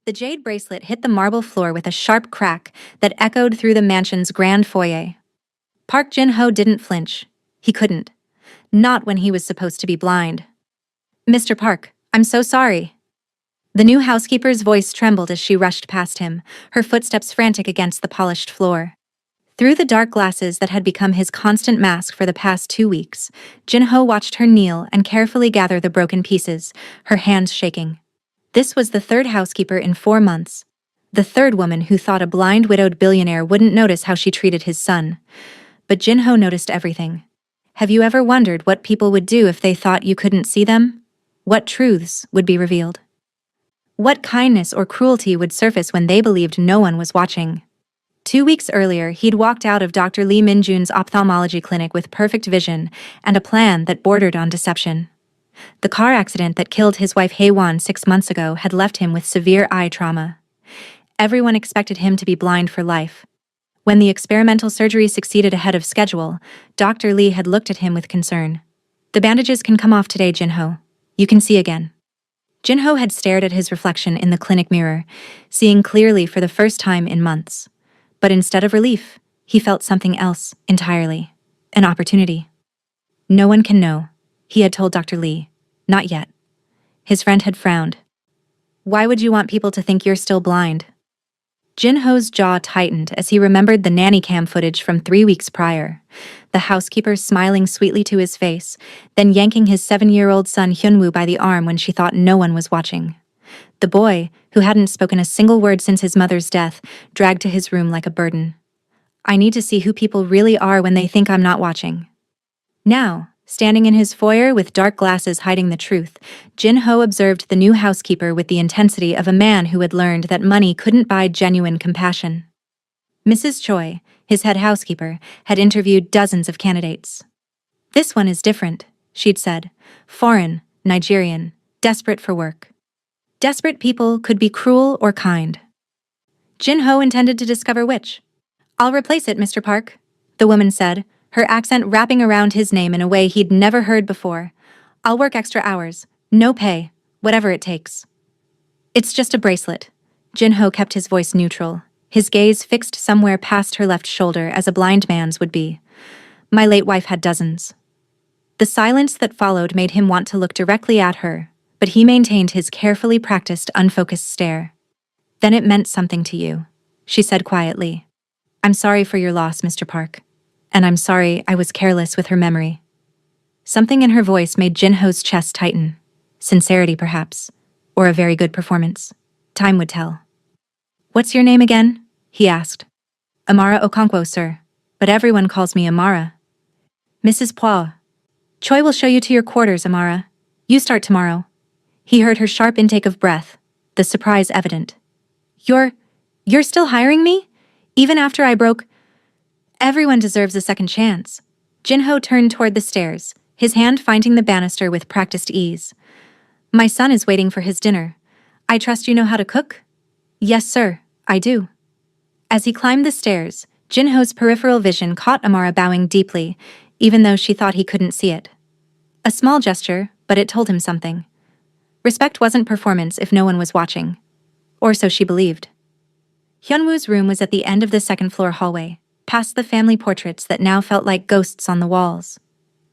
The jade bracelet hit the marble floor with a sharp crack that echoed through the mansion's grand foyer. Park Jin-ho didn't flinch. He couldn't. Not when he was supposed to be blind. "Mr. Park, I'm so sorry." The new housekeeper's voice trembled as she rushed past him, her footsteps frantic against the polished floor. Through the dark glasses that had become his constant mask for the past 2 weeks, Jin-ho watched her kneel and carefully gather the broken pieces, her hands shaking. This was the third housekeeper in 4 months. The third woman who thought a blind widowed billionaire wouldn't notice how she treated his son. But Jin-ho noticed everything. Have you ever wondered what people would do if they thought you couldn't see them? What truths would be revealed? What kindness or cruelty would surface when they believed no one was watching? 2 weeks earlier, he'd walked out of Dr. Lee Min-jun's ophthalmology clinic with perfect vision and a plan that bordered on deception. The car accident that killed his wife Hae-won 6 months ago had left him with severe eye trauma. Everyone expected him to be blind for life. When the experimental surgery succeeded ahead of schedule, Dr. Lee had looked at him with concern. "The bandages can come off today, Jin-ho. You can see again." Jin-ho had stared at his reflection in the clinic mirror, seeing clearly for the first time in months. But instead of relief, he felt something else entirely. An opportunity. "No one can know," he had told Dr. Lee. "Not yet." His friend had frowned. "Why would you want people to think you're still blind?" Jin-ho's jaw tightened as he remembered the nanny cam footage from 3 weeks prior. The housekeeper smiling sweetly to his face, then yanking his 7-year-old son Hyunwoo by the arm when she thought no one was watching. The boy, who hadn't spoken a single word since his mother's death, dragged to his room like a burden. "I need to see who people really are when they think I'm not watching." Now, standing in his foyer with dark glasses hiding the truth, Jin-ho observed the new housekeeper with the intensity of a man who had learned that money couldn't buy genuine compassion. Mrs. Choi, his head housekeeper, had interviewed dozens of candidates. "This one is different," she'd said. "Foreign, Nigerian, desperate for work." Desperate people could be cruel or kind. Jin-ho intended to discover which. "I'll replace it, Mr. Park," the woman said, her accent wrapping around his name in a way he'd never heard before. "I'll work extra hours, no pay, whatever it takes." "It's just a bracelet." Jin-ho kept his voice neutral, his gaze fixed somewhere past her left shoulder as a blind man's would be. "My late wife had dozens." The silence that followed made him want to look directly at her, but he maintained his carefully practiced, unfocused stare. "Then it meant something to you," she said quietly. "I'm sorry for your loss, Mr. Park. And I'm sorry I was careless with her memory." Something in her voice made Jin-ho's chest tighten. Sincerity, perhaps. Or a very good performance. Time would tell. "What's your name again?" he asked. "Amara Okonkwo, sir. But everyone calls me Amara." "Mrs. Pua. Choi will show you to your quarters, Amara. You start tomorrow." He heard her sharp intake of breath, the surprise evident. You're still hiring me? Even after I broke..." "Everyone deserves a second chance." Jin-ho turned toward the stairs, his hand finding the banister with practiced ease. "My son is waiting for his dinner. I trust you know how to cook?" "Yes, sir, I do." As he climbed the stairs, Jin-ho's peripheral vision caught Amara bowing deeply, even though she thought he couldn't see it. A small gesture, but it told him something. Respect wasn't performance if no one was watching. Or so she believed. Hyunwoo's room was at the end of the second-floor hallway, past the family portraits that now felt like ghosts on the walls.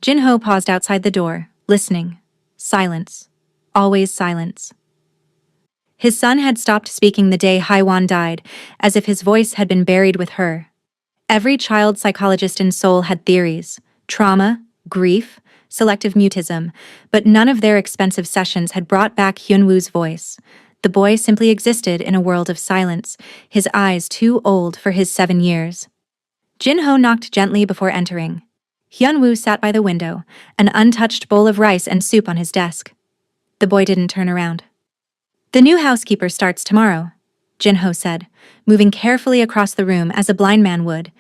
Jin-ho paused outside the door, listening. Silence. Always silence. His son had stopped speaking the day Hae-won died, as if his voice had been buried with her. Every child psychologist in Seoul had theories: trauma, grief, selective mutism, but none of their expensive sessions had brought back Hyunwoo's voice. The boy simply existed in a world of silence, his eyes too old for his 7 years. Jin-ho knocked gently before entering. Hyunwoo sat by the window, an untouched bowl of rice and soup on his desk. The boy didn't turn around. "The new housekeeper starts tomorrow," Jin-ho said, moving carefully across the room as a blind man would,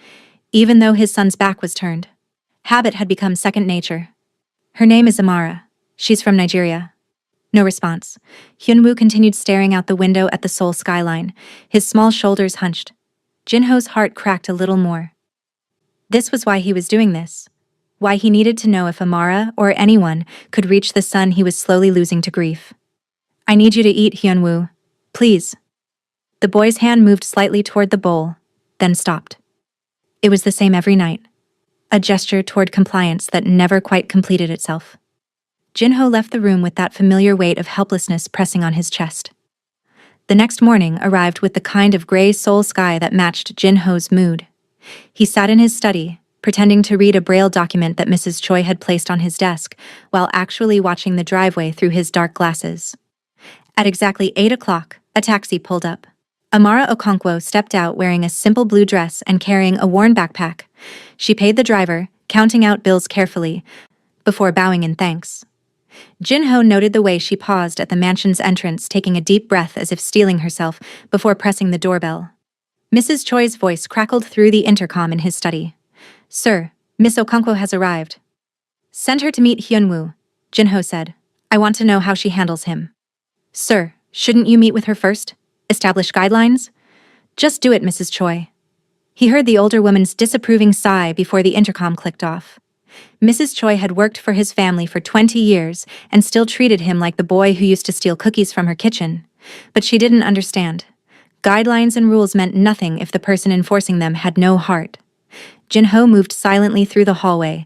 even though his son's back was turned. Habit had become second nature. "Her name is Amara. She's from Nigeria." No response. Hyunwoo continued staring out the window at the Seoul skyline, his small shoulders hunched. Jin-ho's heart cracked a little more. This was why he was doing this. Why he needed to know if Amara or anyone could reach the son he was slowly losing to grief. "I need you to eat, Hyunwoo. Please." The boy's hand moved slightly toward the bowl, then stopped. It was the same every night. A gesture toward compliance that never quite completed itself. Jinho left the room with that familiar weight of helplessness pressing on his chest. The next morning arrived with the kind of gray soul sky that matched Jinho's mood. He sat in his study, pretending to read a braille document that Mrs. Choi had placed on his desk, while actually watching the driveway through his dark glasses. At exactly 8 o'clock, a taxi pulled up. Amara Okonkwo stepped out wearing a simple blue dress and carrying a worn backpack. She paid the driver, counting out bills carefully, before bowing in thanks. Jinho noted the way she paused at the mansion's entrance, taking a deep breath as if steeling herself before pressing the doorbell. Mrs. Choi's voice crackled through the intercom in his study. "Sir, Miss Okonkwo has arrived." "Send her to meet Hyunwoo," Jinho said. "I want to know how she handles him." "Sir, shouldn't you meet with her first? Establish guidelines?" "Just do it, Mrs. Choi." He heard the older woman's disapproving sigh before the intercom clicked off. Mrs. Choi had worked for his family for 20 years and still treated him like the boy who used to steal cookies from her kitchen. But she didn't understand. Guidelines and rules meant nothing if the person enforcing them had no heart. Jinho moved silently through the hallway,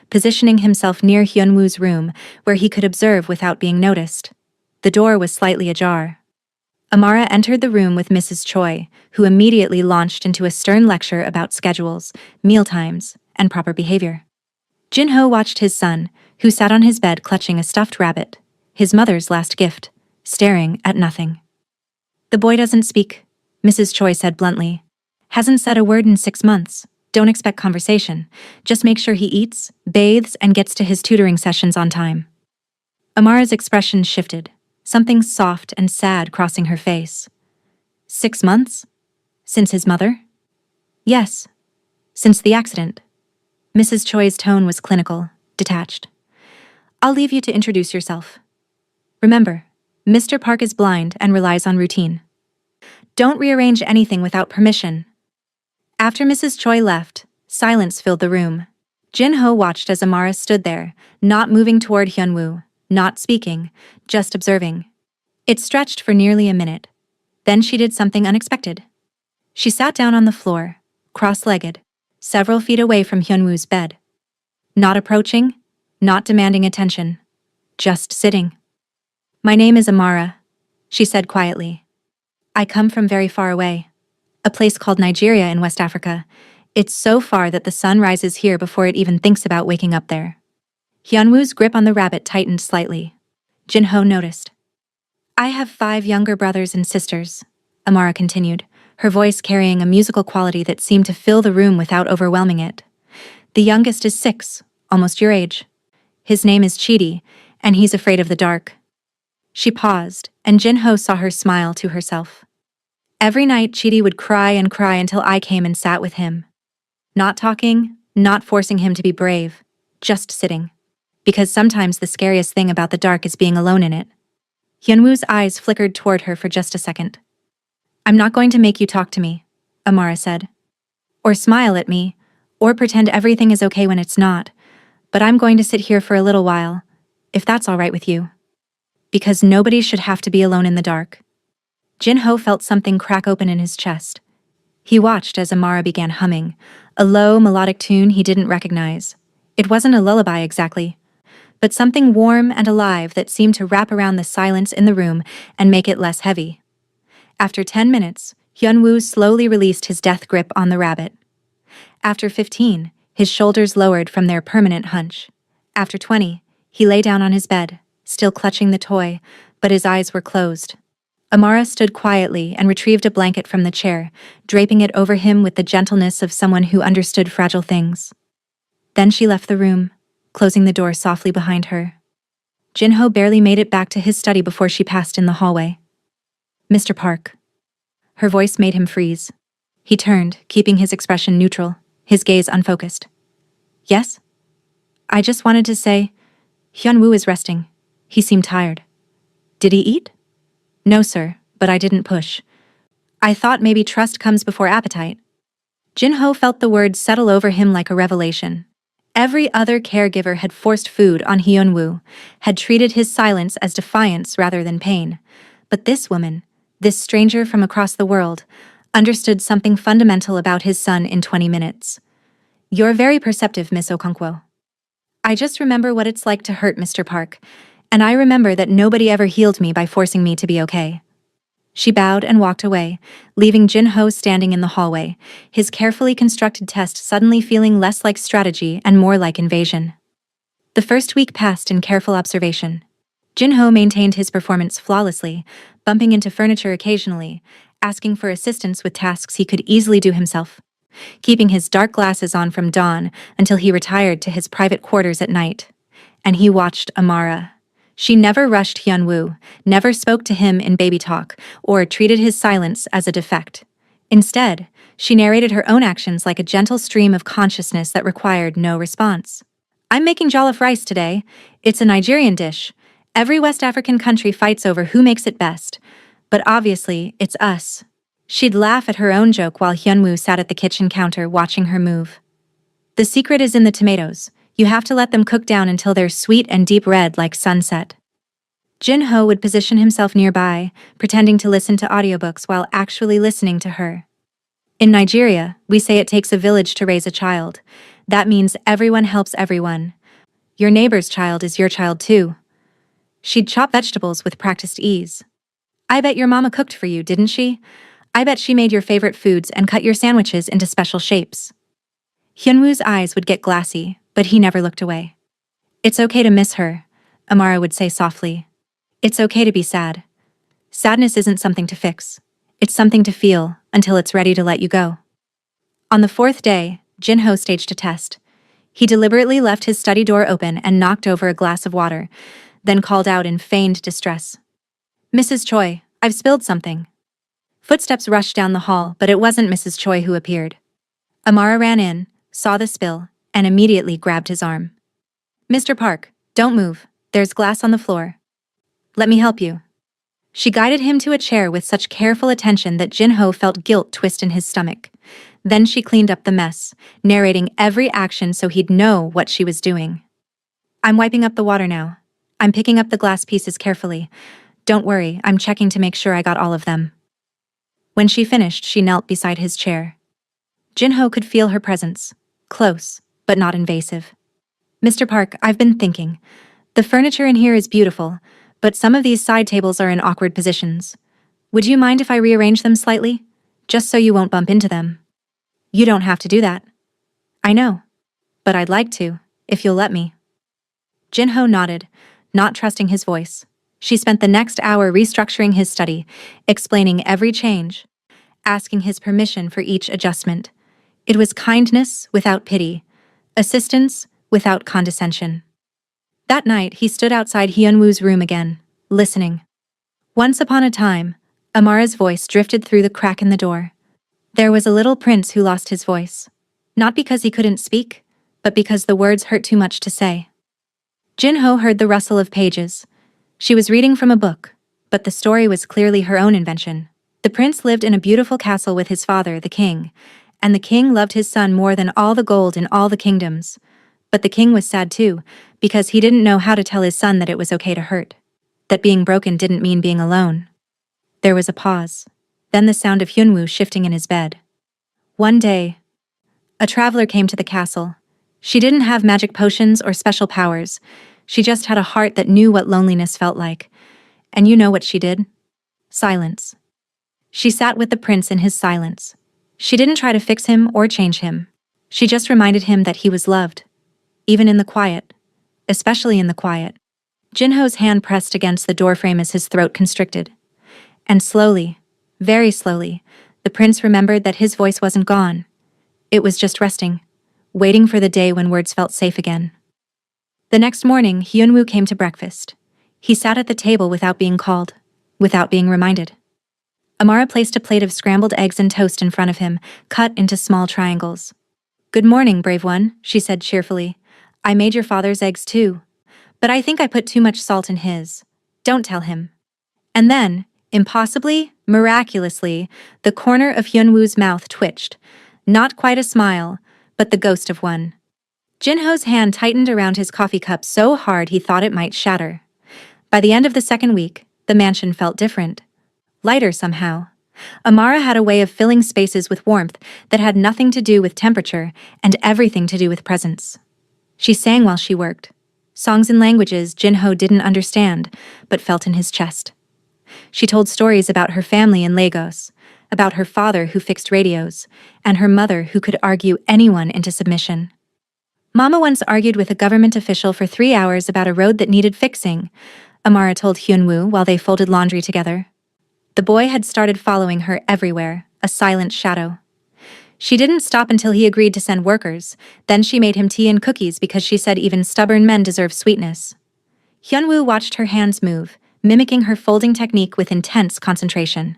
positioning himself near Hyunwoo's room where he could observe without being noticed. The door was slightly ajar. Amara entered the room with Mrs. Choi, who immediately launched into a stern lecture about schedules, mealtimes, and proper behavior. Jinho watched his son, who sat on his bed clutching a stuffed rabbit, his mother's last gift, staring at nothing. "The boy doesn't speak," Mrs. Choi said bluntly. "Hasn't said a word in 6 months. Don't expect conversation. Just make sure he eats, bathes, and gets to his tutoring sessions on time." Amara's expression shifted, something soft and sad crossing her face. 6 months? Since his mother? Yes. Since the accident. Mrs. Choi's tone was clinical, detached. "I'll leave you to introduce yourself. Remember, Mr. Park is blind and relies on routine. Don't rearrange anything without permission." After Mrs. Choi left, silence filled the room. Jinho watched as Amara stood there, not moving toward Hyunwoo, not speaking, just observing. It stretched for nearly a minute. Then she did something unexpected. She sat down on the floor, cross-legged, several feet away from Hyunwoo's bed. Not approaching, not demanding attention, just sitting. "My name is Amara," she said quietly. "I come from very far away. A place called Nigeria in West Africa. It's so far that the sun rises here before it even thinks about waking up there." Hyunwoo's grip on the rabbit tightened slightly. Jinho noticed. "I have 5 younger brothers and sisters," Amara continued, her voice carrying a musical quality that seemed to fill the room without overwhelming it. "The youngest is 6, almost your age. His name is Chidi, and he's afraid of the dark." She paused, and Jinho saw her smile to herself. "Every night Chidi would cry and cry until I came and sat with him. Not talking, not forcing him to be brave, just sitting. Because sometimes the scariest thing about the dark is being alone in it." Hyunwoo's eyes flickered toward her for just a second. "I'm not going to make you talk to me," Amara said. "Or smile at me, or pretend everything is okay when it's not, but I'm going to sit here for a little while, if that's all right with you. Because nobody should have to be alone in the dark." Jinho felt something crack open in his chest. He watched as Amara began humming, a low, melodic tune he didn't recognize. It wasn't a lullaby exactly, but something warm and alive that seemed to wrap around the silence in the room and make it less heavy. After 10 minutes, Hyunwoo slowly released his death grip on the rabbit. After 15, his shoulders lowered from their permanent hunch. After 20, he lay down on his bed, still clutching the toy, but his eyes were closed. Amara stood quietly and retrieved a blanket from the chair, draping it over him with the gentleness of someone who understood fragile things. Then she left the room, closing the door softly behind her. Jinho barely made it back to his study before she passed in the hallway. "Mr. Park." Her voice made him freeze. He turned, keeping his expression neutral, his gaze unfocused. "Yes?" "I just wanted to say, Hyunwoo is resting. He seemed tired." "Did he eat?" "No, sir, but I didn't push. I thought maybe trust comes before appetite." Jinho felt the words settle over him like a revelation. Every other caregiver had forced food on Hyunwoo, had treated his silence as defiance rather than pain. But this woman, This stranger from across the world understood something fundamental about his son in 20 minutes. "You're very perceptive, Miss Okonkwo. I just remember what it's like to hurt Mr. Park, and I remember that nobody ever healed me by forcing me to be okay." She bowed and walked away, leaving Jin-ho standing in the hallway, his carefully constructed test suddenly feeling less like strategy and more like invasion. The first week passed in careful observation. Jin-ho maintained his performance flawlessly, bumping into furniture occasionally, asking for assistance with tasks he could easily do himself, keeping his dark glasses on from dawn until he retired to his private quarters at night. And he watched Amara. She never rushed Hyun-woo, never spoke to him in baby talk, or treated his silence as a defect. Instead, she narrated her own actions like a gentle stream of consciousness that required no response. "I'm making jollof rice today. It's a Nigerian dish. Every West African country fights over who makes it best. But obviously, it's us." She'd laugh at her own joke while Hyun-woo sat at the kitchen counter watching her move. "The secret is in the tomatoes. You have to let them cook down until they're sweet and deep red like sunset." Jin-ho would position himself nearby, pretending to listen to audiobooks while actually listening to her. "In Nigeria, we say it takes a village to raise a child. That means everyone helps everyone. Your neighbor's child is your child too." She'd chop vegetables with practiced ease. "I bet your mama cooked for you, didn't she? I bet she made your favorite foods and cut your sandwiches into special shapes." Hyunwoo's eyes would get glassy, but he never looked away. "It's okay to miss her," Amara would say softly. "It's okay to be sad. Sadness isn't something to fix. It's something to feel until it's ready to let you go." On the fourth day, Jin-ho staged a test. He deliberately left his study door open and knocked over a glass of water, then called out in feigned distress. "Mrs. Choi, I've spilled something." Footsteps rushed down the hall, but it wasn't Mrs. Choi who appeared. Amara ran in, saw the spill, and immediately grabbed his arm. "Mr. Park, don't move. There's glass on the floor. Let me help you." She guided him to a chair with such careful attention that Jin-ho felt guilt twist in his stomach. Then she cleaned up the mess, narrating every action so he'd know what she was doing. "I'm wiping up the water now. I'm picking up the glass pieces carefully. Don't worry, I'm checking to make sure I got all of them." When she finished, she knelt beside his chair. Jin-ho could feel her presence, close, but not invasive. "Mr. Park, I've been thinking. The furniture in here is beautiful, but some of these side tables are in awkward positions. Would you mind if I rearrange them slightly? Just so you won't bump into them." "You don't have to do that." "I know. But I'd like to, if you'll let me." Jin-ho nodded, not trusting his voice. She spent the next hour restructuring his study, explaining every change, asking his permission for each adjustment. It was kindness without pity, assistance without condescension. That night, he stood outside Hyunwoo's room again, listening. Once upon a time, Amara's voice drifted through the crack in the door. There was a little prince who lost his voice. Not because he couldn't speak, but because the words hurt too much to say. Jin-ho heard the rustle of pages. She was reading from a book, but the story was clearly her own invention. The prince lived in a beautiful castle with his father, the king, and the king loved his son more than all the gold in all the kingdoms. But the king was sad too, because he didn't know how to tell his son that it was okay to hurt, that being broken didn't mean being alone. There was a pause, then the sound of Hyunwoo shifting in his bed. One day, a traveler came to the castle. She didn't have magic potions or special powers. She just had a heart that knew what loneliness felt like. And you know what she did? Silence. She sat with the prince in his silence. She didn't try to fix him or change him. She just reminded him that he was loved, even in the quiet, especially in the quiet. Jin-ho's hand pressed against the doorframe as his throat constricted. And slowly, very slowly, the prince remembered that his voice wasn't gone. It was just resting, waiting for the day when words felt safe again. The next morning, Hyunwoo came to breakfast. He sat at the table without being called, without being reminded. Amara placed a plate of scrambled eggs and toast in front of him, cut into small triangles. "Good morning, brave one," she said cheerfully. "I made your father's eggs too. But I think I put too much salt in his. Don't tell him." And then, impossibly, miraculously, the corner of Hyunwoo's mouth twitched. Not quite a smile, but the ghost of one. Jin-ho's hand tightened around his coffee cup so hard he thought it might shatter. By the end of the second week, the mansion felt different. lighter somehow. Amara had a way of filling spaces with warmth that had nothing to do with temperature and everything to do with presence. She sang while she worked, songs in languages Jinho didn't understand, but felt in his chest. She told stories about her family in Lagos, about her father who fixed radios, and her mother who could argue anyone into submission. Mama once argued with a government official for 3 hours about a road that needed fixing, Amara told Hyunwoo while they folded laundry together. The boy had started following her everywhere, a silent shadow. She didn't stop until he agreed to send workers, then she made him tea and cookies because she said even stubborn men deserve sweetness. Hyunwoo watched her hands move, mimicking her folding technique with intense concentration.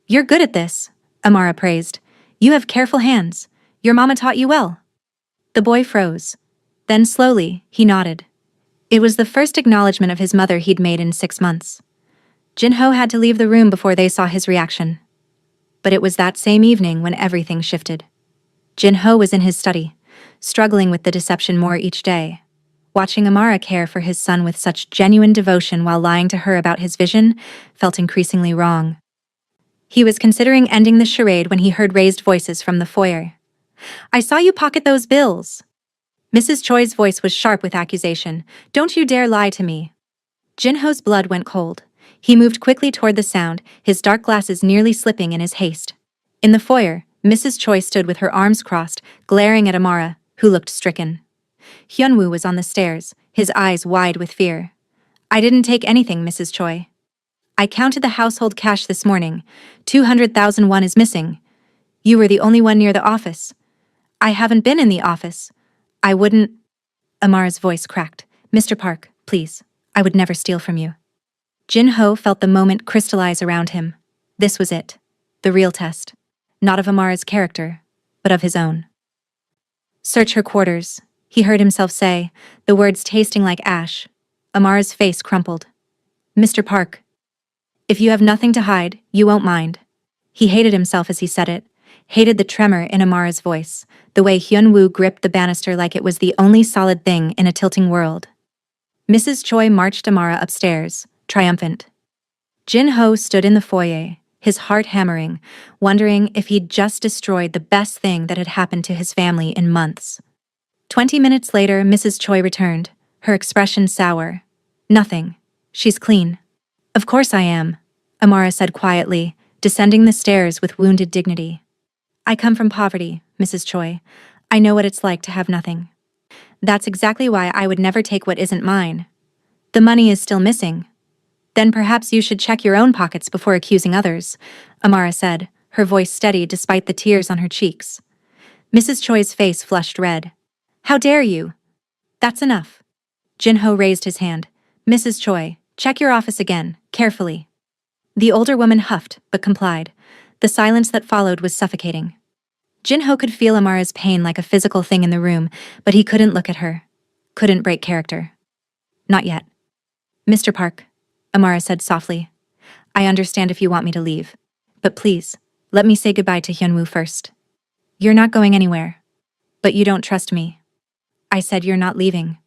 "You're good at this," Amara praised. "You have careful hands. Your mama taught you well." The boy froze. Then slowly, he nodded. It was the first acknowledgement of his mother he'd made in 6 months. Jinho had to leave the room before they saw his reaction. But it was that same evening when everything shifted. Jinho was in his study, struggling with the deception more each day. Watching Amara care for his son with such genuine devotion while lying to her about his vision felt increasingly wrong. He was considering ending the charade when he heard raised voices from the foyer. "I saw you pocket those bills." Mrs. Choi's voice was sharp with accusation. "Don't you dare lie to me." Jinho's blood went cold. He moved quickly toward the sound, his dark glasses nearly slipping in his haste. In the foyer, Mrs. Choi stood with her arms crossed, glaring at Amara, who looked stricken. Hyunwoo was on the stairs, his eyes wide with fear. "I didn't take anything, Mrs. Choi. I counted the household cash this morning. 200,000 won is missing. You were the only one near the office. I haven't been in the office. I wouldn't—" Amara's voice cracked. "Mr. Park, please. I would never steal from you." Jinho felt the moment crystallize around him. This was it. The real test. Not of Amara's character, but of his own. "Search her quarters," he heard himself say, the words tasting like ash. Amara's face crumpled. "Mr. Park. If you have nothing to hide, you won't mind." He hated himself as he said it, hated the tremor in Amara's voice, the way Hyunwoo gripped the banister like it was the only solid thing in a tilting world. Mrs. Choi marched Amara upstairs, triumphant. Jinho stood in the foyer, his heart hammering, wondering if he'd just destroyed the best thing that had happened to his family in months. 20 minutes later, Mrs. Choi returned, her expression sour. "Nothing. She's clean." "Of course I am," Amara said quietly, descending the stairs with wounded dignity. "I come from poverty, Mrs. Choi. I know what it's like to have nothing. That's exactly why I would never take what isn't mine. The money is still missing." "Then perhaps you should check your own pockets before accusing others," Amara said, her voice steady despite the tears on her cheeks. Mrs. Choi's face flushed red. "How dare you?" "That's enough." Jinho raised his hand. "Mrs. Choi, check your office again, carefully." The older woman huffed, but complied. The silence that followed was suffocating. Jinho could feel Amara's pain like a physical thing in the room, but he couldn't look at her. Couldn't break character. "Not yet." "Mr. Park," Amara said softly. "I understand if you want me to leave. But please, let me say goodbye to Hyunwoo first." "You're not going anywhere." "But you don't trust me." "I said you're not leaving."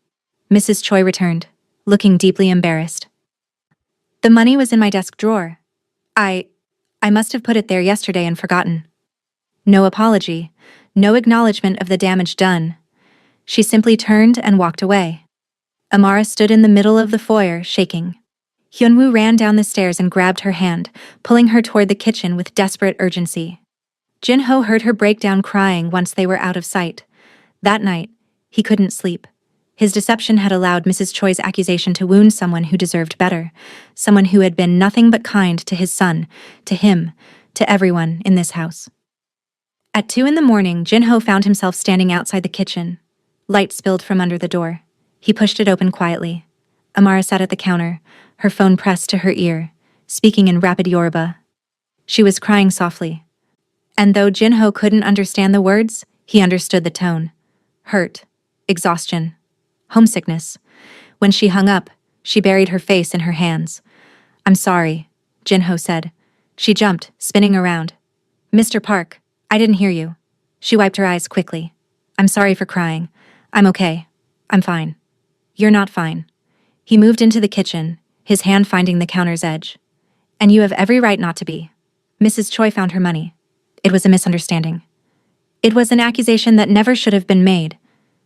Mrs. Choi returned, looking deeply embarrassed. "The money was in my desk drawer. I must have put it there yesterday and forgotten." No apology, no acknowledgement of the damage done. She simply turned and walked away. Amara stood in the middle of the foyer, shaking. Hyunwoo ran down the stairs and grabbed her hand, pulling her toward the kitchen with desperate urgency. Jinho heard her break down crying once they were out of sight. That night, he couldn't sleep. His deception had allowed Mrs. Choi's accusation to wound someone who deserved better, someone who had been nothing but kind to his son, to him, to everyone in this house. At 2 a.m, Jinho found himself standing outside the kitchen. Light spilled from under the door. He pushed it open quietly. Amara sat at the counter, her phone pressed to her ear, speaking in rapid Yoruba. She was crying softly. And though Jinho couldn't understand the words, he understood the tone. Hurt, exhaustion, homesickness. When she hung up, she buried her face in her hands. "I'm sorry," Jinho said. She jumped, spinning around. "Mr. Park, I didn't hear you." She wiped her eyes quickly. "I'm sorry for crying. I'm okay. I'm fine." "You're not fine." He moved into the kitchen, his hand finding the counter's edge. And you have every right not to be. Mrs. Choi found her money. It was a misunderstanding. It was an accusation that never should have been made.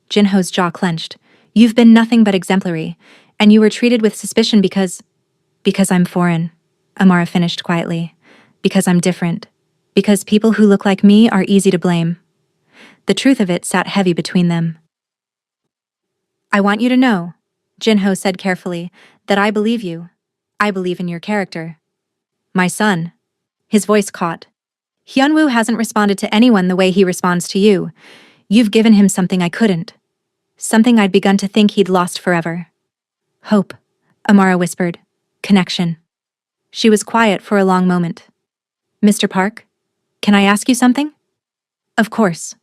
Jinho's jaw clenched. You've been nothing but exemplary, and you were treated with suspicion because I'm foreign, Amara finished quietly. Because I'm different. Because people who look like me are easy to blame. The truth of it sat heavy between them. I want you to know, Jinho said carefully, that I believe you. I believe in your character. My son. His voice caught. Hyunwoo hasn't responded to anyone the way he responds to you. You've given him something I couldn't. Something I'd begun to think he'd lost forever. Hope, Amara whispered. Connection. She was quiet for a long moment. Mr. Park, can I ask you something? Of course.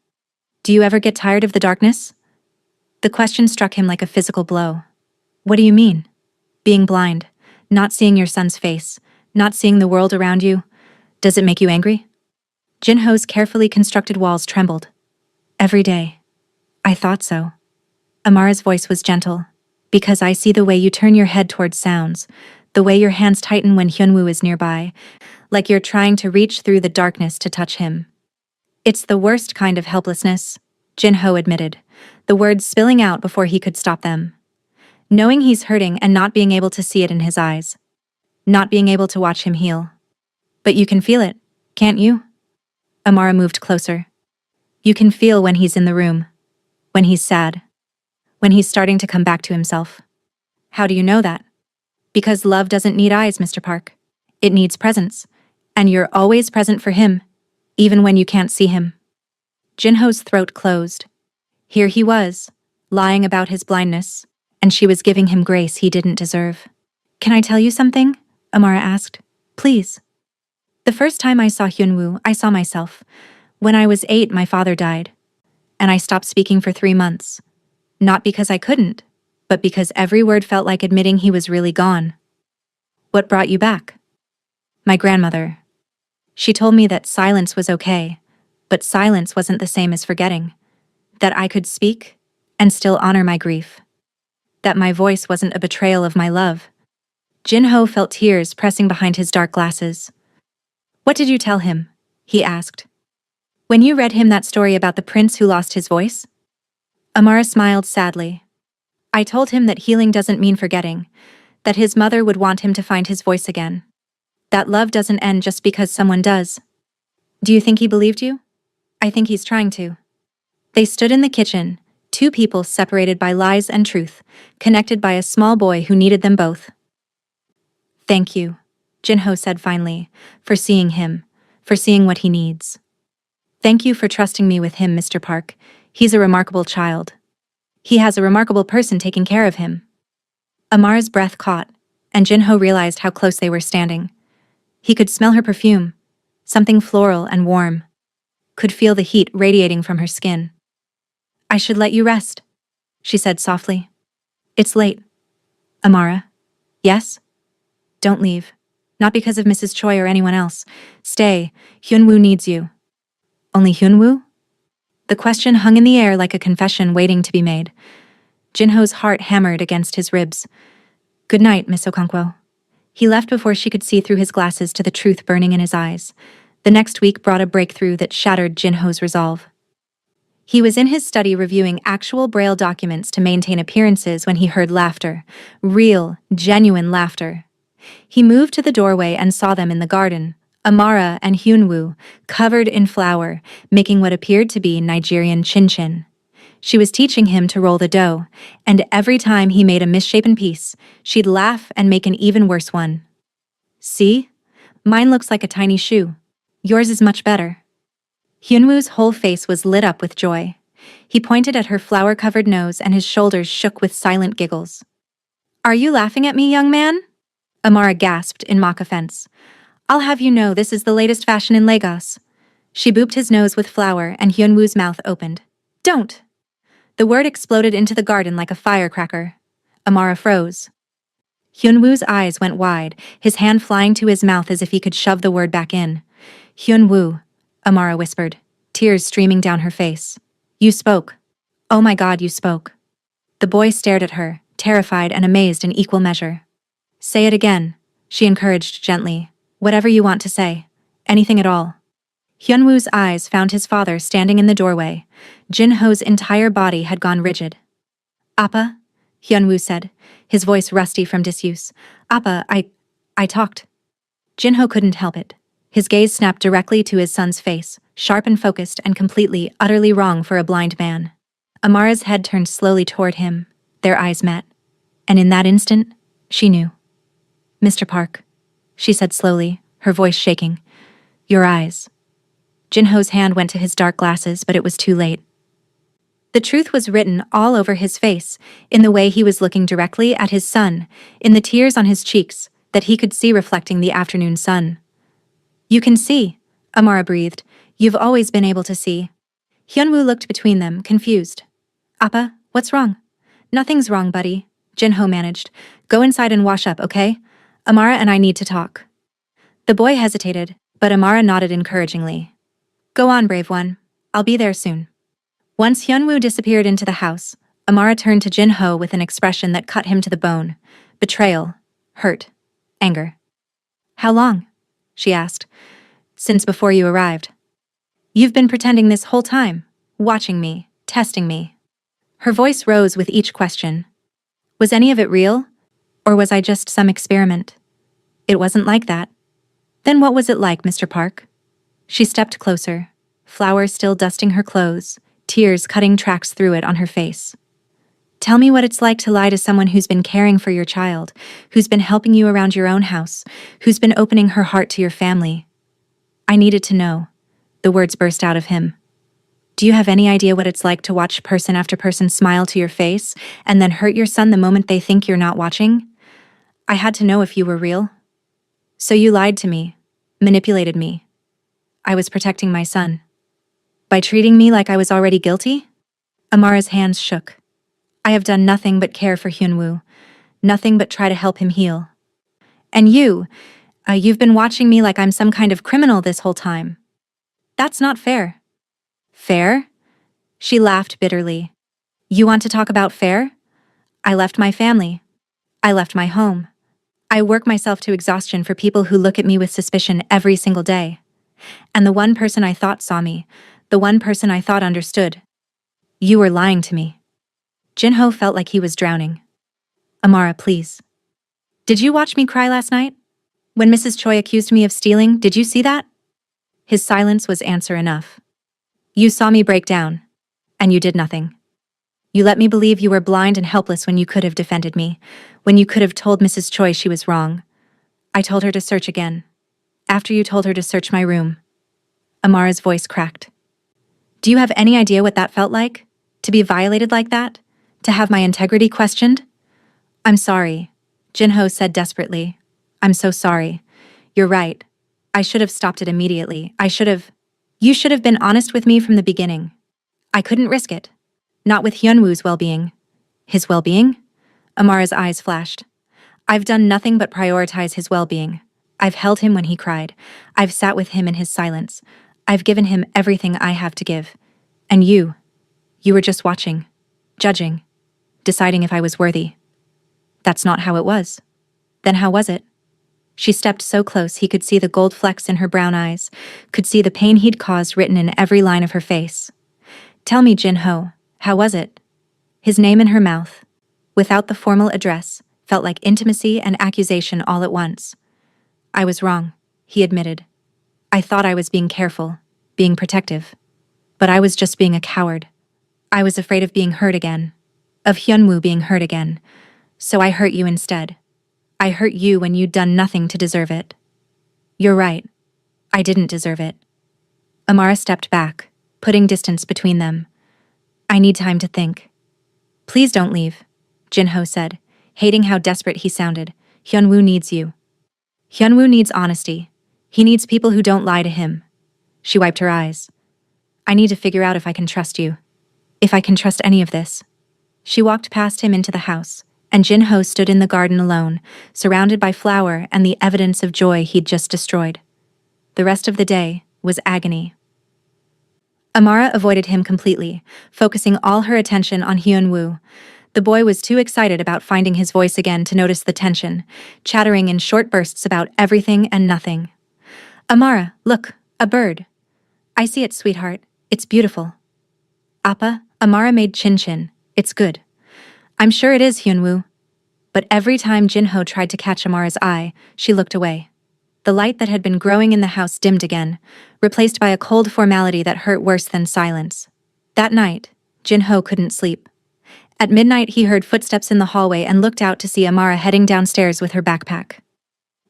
Do you ever get tired of the darkness? The question struck him like a physical blow. What do you mean? Being blind, not seeing your son's face, not seeing the world around you. Does it make you angry? Jinho's carefully constructed walls trembled. Every day. I thought so. Amara's voice was gentle. Because I see the way you turn your head towards sounds, the way your hands tighten when Hyunwoo is nearby, like you're trying to reach through the darkness to touch him. It's the worst kind of helplessness, Jinho admitted, the words spilling out before he could stop them. Knowing he's hurting and not being able to see it in his eyes. Not being able to watch him heal. But you can feel it, can't you? Amara moved closer. You can feel when he's in the room. When he's sad. When he's starting to come back to himself. How do you know that? Because love doesn't need eyes, Mr. Park. It needs presence. And you're always present for him, even when you can't see him. Jinho's throat closed. Here he was, lying about his blindness, and she was giving him grace he didn't deserve. Can I tell you something? Amara asked. Please. The first time I saw Hyunwoo, I saw myself. When I was 8, my father died. And I stopped speaking for 3 months. Not because I couldn't, but because every word felt like admitting he was really gone. What brought you back? My grandmother. She told me that silence was okay, but silence wasn't the same as forgetting. That I could speak and still honor my grief. That my voice wasn't a betrayal of my love. Jinho felt tears pressing behind his dark glasses. What did you tell him? He asked. When you read him that story about the prince who lost his voice? Amara smiled sadly. I told him that healing doesn't mean forgetting, that his mother would want him to find his voice again. That love doesn't end just because someone does. Do you think he believed you? I think he's trying to. They stood in the kitchen, 2 people separated by lies and truth, connected by a small boy who needed them both. Thank you, Jinho said finally, for seeing him, for seeing what he needs. Thank you for trusting me with him, Mr. Park. He's a remarkable child. He has a remarkable person taking care of him. Amara's breath caught, and Jinho realized how close they were standing. He could smell her perfume, something floral and warm. Could feel the heat radiating from her skin. I should let you rest, she said softly. It's late. Amara. Yes? Don't leave. Not because of Mrs. Choi or anyone else. Stay. Hyunwoo needs you. Only Hyunwoo? The question hung in the air like a confession waiting to be made. Jinho's heart hammered against his ribs. Good night, Miss Okonkwo. He left before she could see through his glasses to the truth burning in his eyes. The next week brought a breakthrough that shattered Jinho's resolve. He was in his study reviewing actual Braille documents to maintain appearances when he heard laughter. Real, genuine laughter. He moved to the doorway and saw them in the garden, Amara and Hyunwoo, covered in flour, making what appeared to be Nigerian chin-chin. She was teaching him to roll the dough, and every time he made a misshapen piece, she'd laugh and make an even worse one. See? Mine looks like a tiny shoe. Yours is much better. Hyunwoo's whole face was lit up with joy. He pointed at her flour-covered nose and his shoulders shook with silent giggles. Are you laughing at me, young man? Amara gasped in mock offense. I'll have you know this is the latest fashion in Lagos. She booped his nose with flour and Hyunwoo's mouth opened. Don't! The word exploded into the garden like a firecracker. Amara froze. Hyunwoo's eyes went wide, his hand flying to his mouth as if he could shove the word back in. Hyunwoo, Amara whispered, tears streaming down her face. You spoke. Oh my God, you spoke. The boy stared at her, terrified and amazed in equal measure. Say it again, she encouraged gently. Whatever you want to say. Anything at all. Hyunwoo's eyes found his father standing in the doorway. Jin-ho's entire body had gone rigid. Appa? Hyunwoo said, his voice rusty from disuse. Appa, I talked. Jin-ho couldn't help it. His gaze snapped directly to his son's face, sharp and focused and completely, utterly wrong for a blind man. Amara's head turned slowly toward him. Their eyes met. And in that instant, she knew. Mr. Park, she said slowly, her voice shaking. Your eyes. Jin-ho's hand went to his dark glasses, but it was too late. The truth was written all over his face, in the way he was looking directly at his son, in the tears on his cheeks that he could see reflecting the afternoon sun. You can see, Amara breathed. You've always been able to see. Hyunwoo looked between them, confused. Appa, what's wrong? Nothing's wrong, buddy, Jin-ho managed. Go inside and wash up, okay? Amara and I need to talk. The boy hesitated, but Amara nodded encouragingly. Go on, brave one. I'll be there soon. Once Hyunwoo disappeared into the house, Amara turned to Jin-ho with an expression that cut him to the bone. Betrayal, hurt, anger. How long? She asked. Since before you arrived. You've been pretending this whole time, watching me, testing me. Her voice rose with each question. Was any of it real? Or was I just some experiment? It wasn't like that. Then what was it like, Mr. Park? She stepped closer, flowers still dusting her clothes, tears cutting tracks through it on her face. Tell me what it's like to lie to someone who's been caring for your child, who's been helping you around your own house, who's been opening her heart to your family. I needed to know. The words burst out of him. Do you have any idea what it's like to watch person after person smile to your face and then hurt your son the moment they think you're not watching? I had to know if you were real. So you lied to me, manipulated me. I was protecting my son. By treating me like I was already guilty? Amara's hands shook. I have done nothing but care for Hyunwoo, nothing but try to help him heal. And you've been watching me like I'm some kind of criminal this whole time. That's not fair. Fair? She laughed bitterly. You want to talk about fair? I left my family. I left my home. I work myself to exhaustion for people who look at me with suspicion every single day. And the one person I thought saw me, the one person I thought understood. You were lying to me. Jin-ho felt like he was drowning. Amara, please. Did you watch me cry last night? When Mrs. Choi accused me of stealing, did you see that? His silence was answer enough. You saw me break down, and you did nothing. You let me believe you were blind and helpless when you could have defended me, when you could have told Mrs. Choi she was wrong. I told her to search again. After you told her to search my room. Amara's voice cracked. Do you have any idea what that felt like? To be violated like that? To have my integrity questioned? I'm sorry, Jin-ho said desperately. I'm so sorry. You're right. I should have stopped it immediately. You should have been honest with me from the beginning. I couldn't risk it. Not with Hyunwoo's well-being. His well-being? Amara's eyes flashed. I've done nothing but prioritize his well-being. I've held him when he cried. I've sat with him in his silence. I've given him everything I have to give. And you were just watching, judging, deciding if I was worthy. That's not how it was. Then how was it? She stepped so close he could see the gold flecks in her brown eyes, could see the pain he'd caused written in every line of her face. Tell me, Jin-ho, how was it? His name in her mouth, without the formal address, felt like intimacy and accusation all at once. I was wrong, he admitted. I thought I was being careful, being protective. But I was just being a coward. I was afraid of being hurt again, of Hyunwoo being hurt again. So I hurt you instead. I hurt you when you'd done nothing to deserve it. You're right. I didn't deserve it. Amara stepped back, putting distance between them. I need time to think. Please don't leave, Jin-ho said, hating how desperate he sounded. Hyunwoo needs you. Hyunwoo needs honesty. He needs people who don't lie to him. She wiped her eyes. I need to figure out if I can trust you. If I can trust any of this. She walked past him into the house, and Jin-ho stood in the garden alone, surrounded by flower and the evidence of joy he'd just destroyed. The rest of the day was agony. Amara avoided him completely, focusing all her attention on Hyunwoo. The boy was too excited about finding his voice again to notice the tension, chattering in short bursts about everything and nothing. Amara, look, a bird. I see it, sweetheart. It's beautiful. Appa, Amara made chin-chin. It's good. I'm sure it is, Hyunwoo. But every time Jinho tried to catch Amara's eye, she looked away. The light that had been growing in the house dimmed again, replaced by a cold formality that hurt worse than silence. That night, Jinho couldn't sleep. At midnight, he heard footsteps in the hallway and looked out to see Amara heading downstairs with her backpack.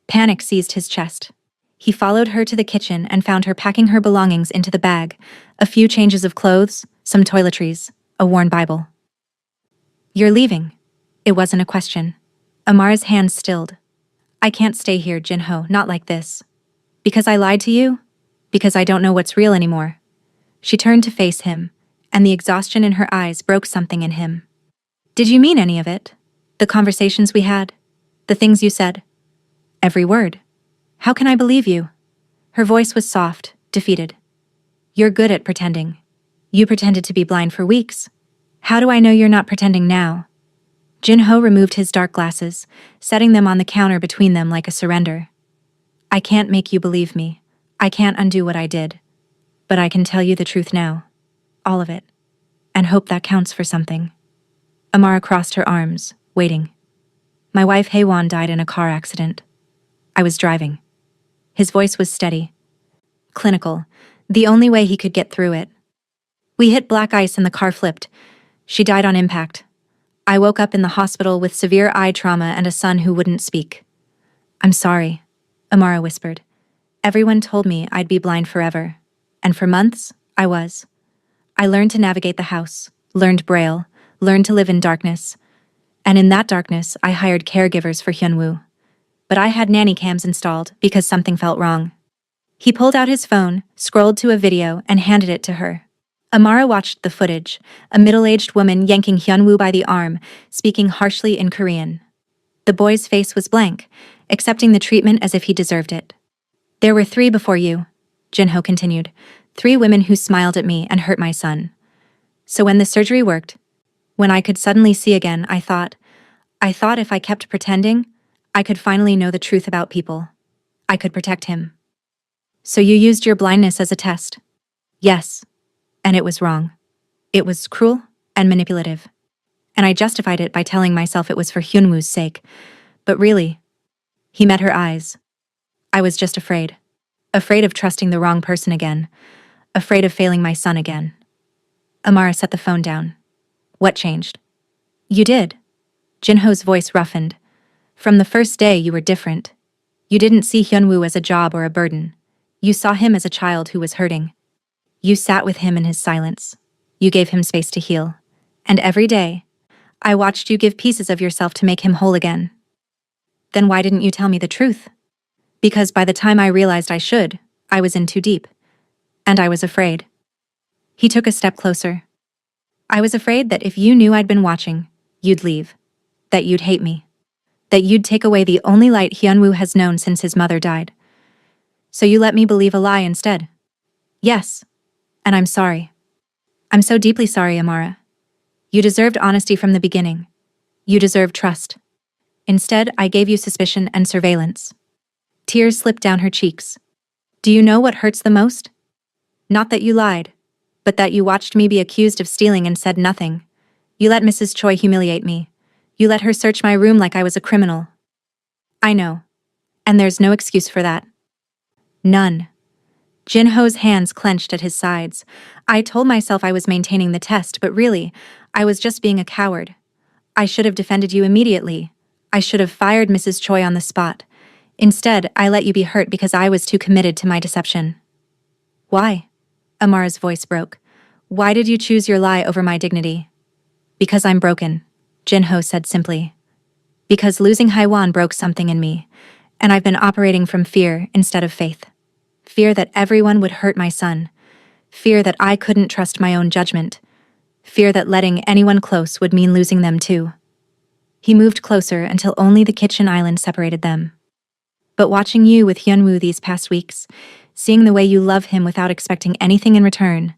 Panic seized his chest. He followed her to the kitchen and found her packing her belongings into the bag, a few changes of clothes, some toiletries, a worn Bible. You're leaving. It wasn't a question. Amara's hands stilled. I can't stay here, Jinho, not like this. Because I lied to you? Because I don't know what's real anymore. She turned to face him, and the exhaustion in her eyes broke something in him. Did you mean any of it? The conversations we had? The things you said? Every word. How can I believe you? Her voice was soft, defeated. You're good at pretending. You pretended to be blind for weeks. How do I know you're not pretending now? Jinho removed his dark glasses, setting them on the counter between them like a surrender. I can't make you believe me. I can't undo what I did. But I can tell you the truth now. All of it. And hope that counts for something. Amara crossed her arms, waiting. My wife Haewon died in a car accident. I was driving. His voice was steady. Clinical. The only way he could get through it. We hit black ice and the car flipped. She died on impact. I woke up in the hospital with severe eye trauma and a son who wouldn't speak. I'm sorry, Amara whispered. Everyone told me I'd be blind forever. And for months, I was. I learned to navigate the house, learned Braille, learned to live in darkness. And in that darkness, I hired caregivers for Hyunwoo. But I had nanny cams installed because something felt wrong. He pulled out his phone, scrolled to a video, and handed it to her. Amara watched the footage, a middle-aged woman yanking Hyunwoo by the arm, speaking harshly in Korean. The boy's face was blank, accepting the treatment as if he deserved it. There were 3 before you, Jinho continued, 3 women who smiled at me and hurt my son. So when the surgery worked, when I could suddenly see again, I thought if I kept pretending, I could finally know the truth about people. I could protect him. So you used your blindness as a test? Yes. And it was wrong. It was cruel and manipulative. And I justified it by telling myself it was for Hyunwoo's sake. But really, he met her eyes. I was just afraid. Afraid of trusting the wrong person again. Afraid of failing my son again. Amara set the phone down. What changed? You did. Jinho's voice roughened. From the first day, you were different. You didn't see Hyunwoo as a job or a burden. You saw him as a child who was hurting. You sat with him in his silence. You gave him space to heal. And every day, I watched you give pieces of yourself to make him whole again. Then why didn't you tell me the truth? Because by the time I realized I should, I was in too deep. And I was afraid. He took a step closer. I was afraid that if you knew I'd been watching, you'd leave. That you'd hate me. That you'd take away the only light Hyunwoo has known since his mother died. So you let me believe a lie instead. Yes. And I'm sorry. I'm so deeply sorry, Amara. You deserved honesty from the beginning. You deserved trust. Instead, I gave you suspicion and surveillance. Tears slipped down her cheeks. Do you know what hurts the most? Not that you lied, but that you watched me be accused of stealing and said nothing. You let Mrs. Choi humiliate me. You let her search my room like I was a criminal. I know. And there's no excuse for that. None. Jinho's hands clenched at his sides. I told myself I was maintaining the test, but really, I was just being a coward. I should have defended you immediately. I should have fired Mrs. Choi on the spot. Instead, I let you be hurt because I was too committed to my deception. Why? Amara's voice broke. Why did you choose your lie over my dignity? Because I'm broken, Jinho said simply. Because losing Haewon broke something in me, and I've been operating from fear instead of faith. Fear that everyone would hurt my son. Fear that I couldn't trust my own judgment. Fear that letting anyone close would mean losing them too. He moved closer until only the kitchen island separated them. But watching you with Hyunwoo these past weeks, seeing the way you love him without expecting anything in return,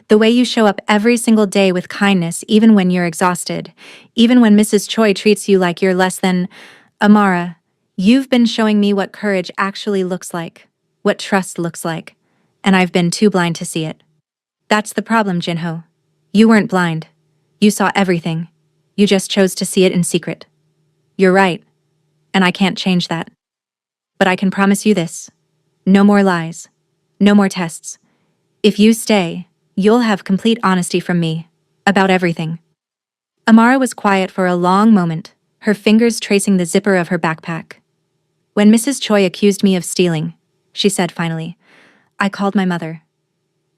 The way you show up every single day with kindness, even when you're exhausted, even when Mrs. Choi treats you like you're less than. Amara, you've been showing me what courage actually looks like, what trust looks like, and I've been too blind to see it. That's the problem, Jinho. You weren't blind. You saw everything. You just chose to see it in secret. You're right, and I can't change that. But I can promise you this. No more lies. No more tests. If you stay, you'll have complete honesty from me. About everything. Amara was quiet for a long moment, her fingers tracing the zipper of her backpack. When Mrs. Choi accused me of stealing, she said finally, I called my mother.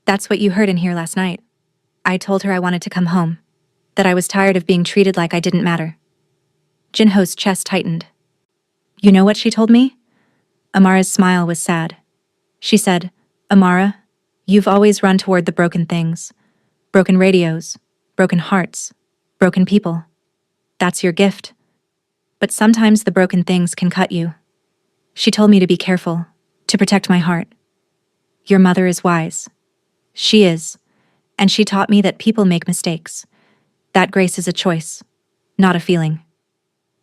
That's what you heard in here last night. I told her I wanted to come home, that I was tired of being treated like I didn't matter. Jinho's chest tightened. You know what she told me? Amara's smile was sad. She said, Amara, you've always run toward the broken things. Broken radios, broken hearts, broken people. That's your gift. But sometimes the broken things can cut you. She told me to be careful, to protect my heart. Your mother is wise. She is. And she taught me that people make mistakes. That grace is a choice, not a feeling.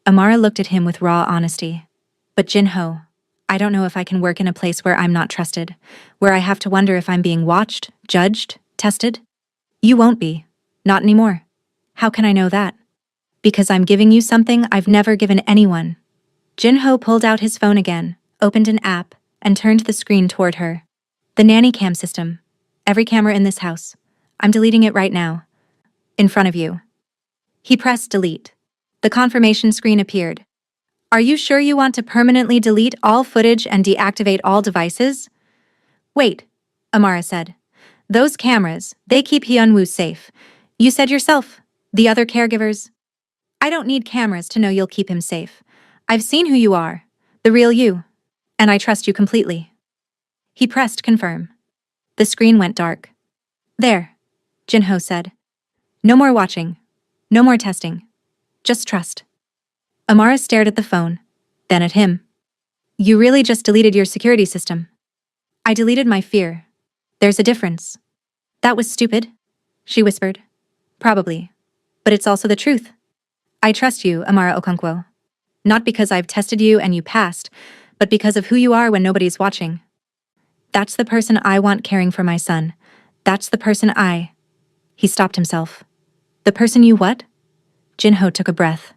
Amara looked at him with raw honesty. But Jinho, I don't know if I can work in a place where I'm not trusted, where I have to wonder if I'm being watched, judged, tested. You won't be. Not anymore. How can I know that? Because I'm giving you something I've never given anyone. Jinho pulled out his phone again, opened an app, and turned the screen toward her. The nanny cam system. Every camera in this house. I'm deleting it right now. In front of you. He pressed delete. The confirmation screen appeared. Are you sure you want to permanently delete all footage and deactivate all devices? Wait, Amara said. Those cameras, they keep Hyunwoo safe. You said yourself, the other caregivers. I don't need cameras to know you'll keep him safe. I've seen who you are, the real you, and I trust you completely. He pressed confirm. The screen went dark. There, Jinho said. No more watching. No more testing. Just trust. Amara stared at the phone, then at him. You really just deleted your security system. I deleted my fear. There's a difference. That was stupid, she whispered. Probably. But it's also the truth. I trust you, Amara Okonkwo. Not because I've tested you and you passed, but because of who you are when nobody's watching. That's the person I want caring for my son. That's the person I... He stopped himself. The person you what? Jinho took a breath.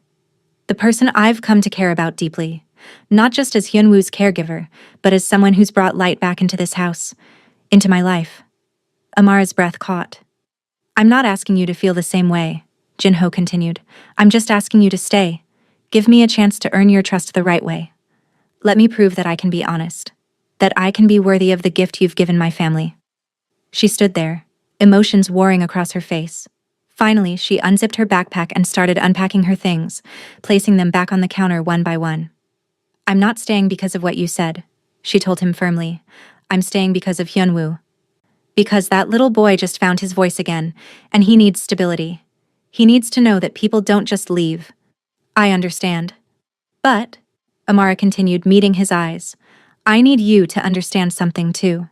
The person I've come to care about deeply. Not just as Hyunwoo's caregiver, but as someone who's brought light back into this house. Into my life. Amara's breath caught. I'm not asking you to feel the same way, Jinho continued. I'm just asking you to stay. Give me a chance to earn your trust the right way. Let me prove that I can be honest. That I can be worthy of the gift you've given my family. She stood there, emotions warring across her face. Finally, she unzipped her backpack and started unpacking her things, placing them back on the counter one by one. I'm not staying because of what you said, she told him firmly. I'm staying because of Hyunwoo. Because that little boy just found his voice again, and he needs stability. He needs to know that people don't just leave. I understand. But, Amara continued, meeting his eyes, I need you to understand something too.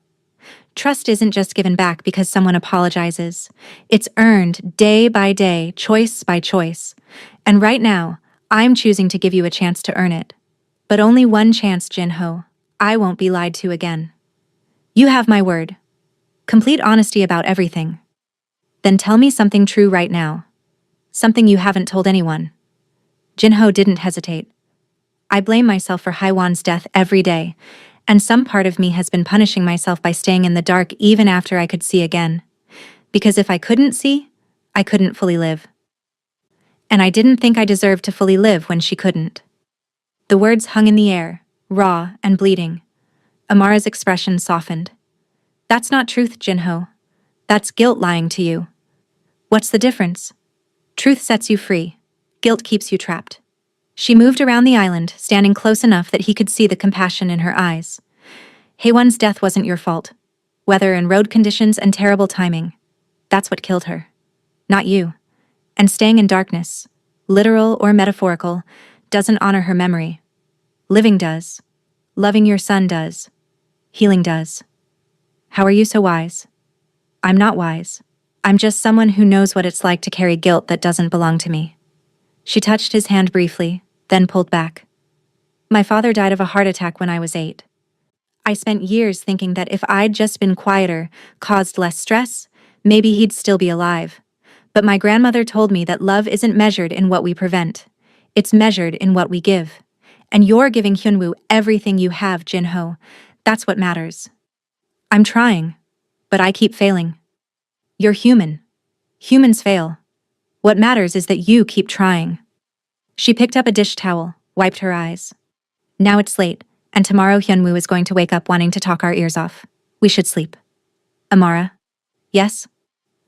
Trust isn't just given back because someone apologizes. It's earned day by day, choice by choice. And right now, I'm choosing to give you a chance to earn it. But only one chance, Jinho. I won't be lied to again. You have my word. Complete honesty about everything. Then tell me something true right now. Something you haven't told anyone. Jinho didn't hesitate. I blame myself for Haiwan's death every day, and some part of me has been punishing myself by staying in the dark even after I could see again. Because if I couldn't see, I couldn't fully live. And I didn't think I deserved to fully live when she couldn't. The words hung in the air, raw and bleeding. Amara's expression softened. That's not truth, Jinho. That's guilt lying to you. What's the difference? Truth sets you free. Guilt keeps you trapped. She moved around the island, standing close enough that he could see the compassion in her eyes. Haewon's death wasn't your fault. Weather and road conditions and terrible timing. That's what killed her. Not you. And staying in darkness, literal or metaphorical, doesn't honor her memory. Living does. Loving your son does. Healing does. How are you so wise? I'm not wise. I'm just someone who knows what it's like to carry guilt that doesn't belong to me. She touched his hand briefly, then pulled back. My father died of a heart attack when I was 8. I spent years thinking that if I'd just been quieter, caused less stress, maybe he'd still be alive. But my grandmother told me that love isn't measured in what we prevent. It's measured in what we give. And you're giving Hyunwoo everything you have, Jinho. That's what matters. I'm trying, but I keep failing. You're human. Humans fail. What matters is that you keep trying. She picked up a dish towel, wiped her eyes. Now it's late, and tomorrow Hyunwoo is going to wake up wanting to talk our ears off. We should sleep. Amara? Yes?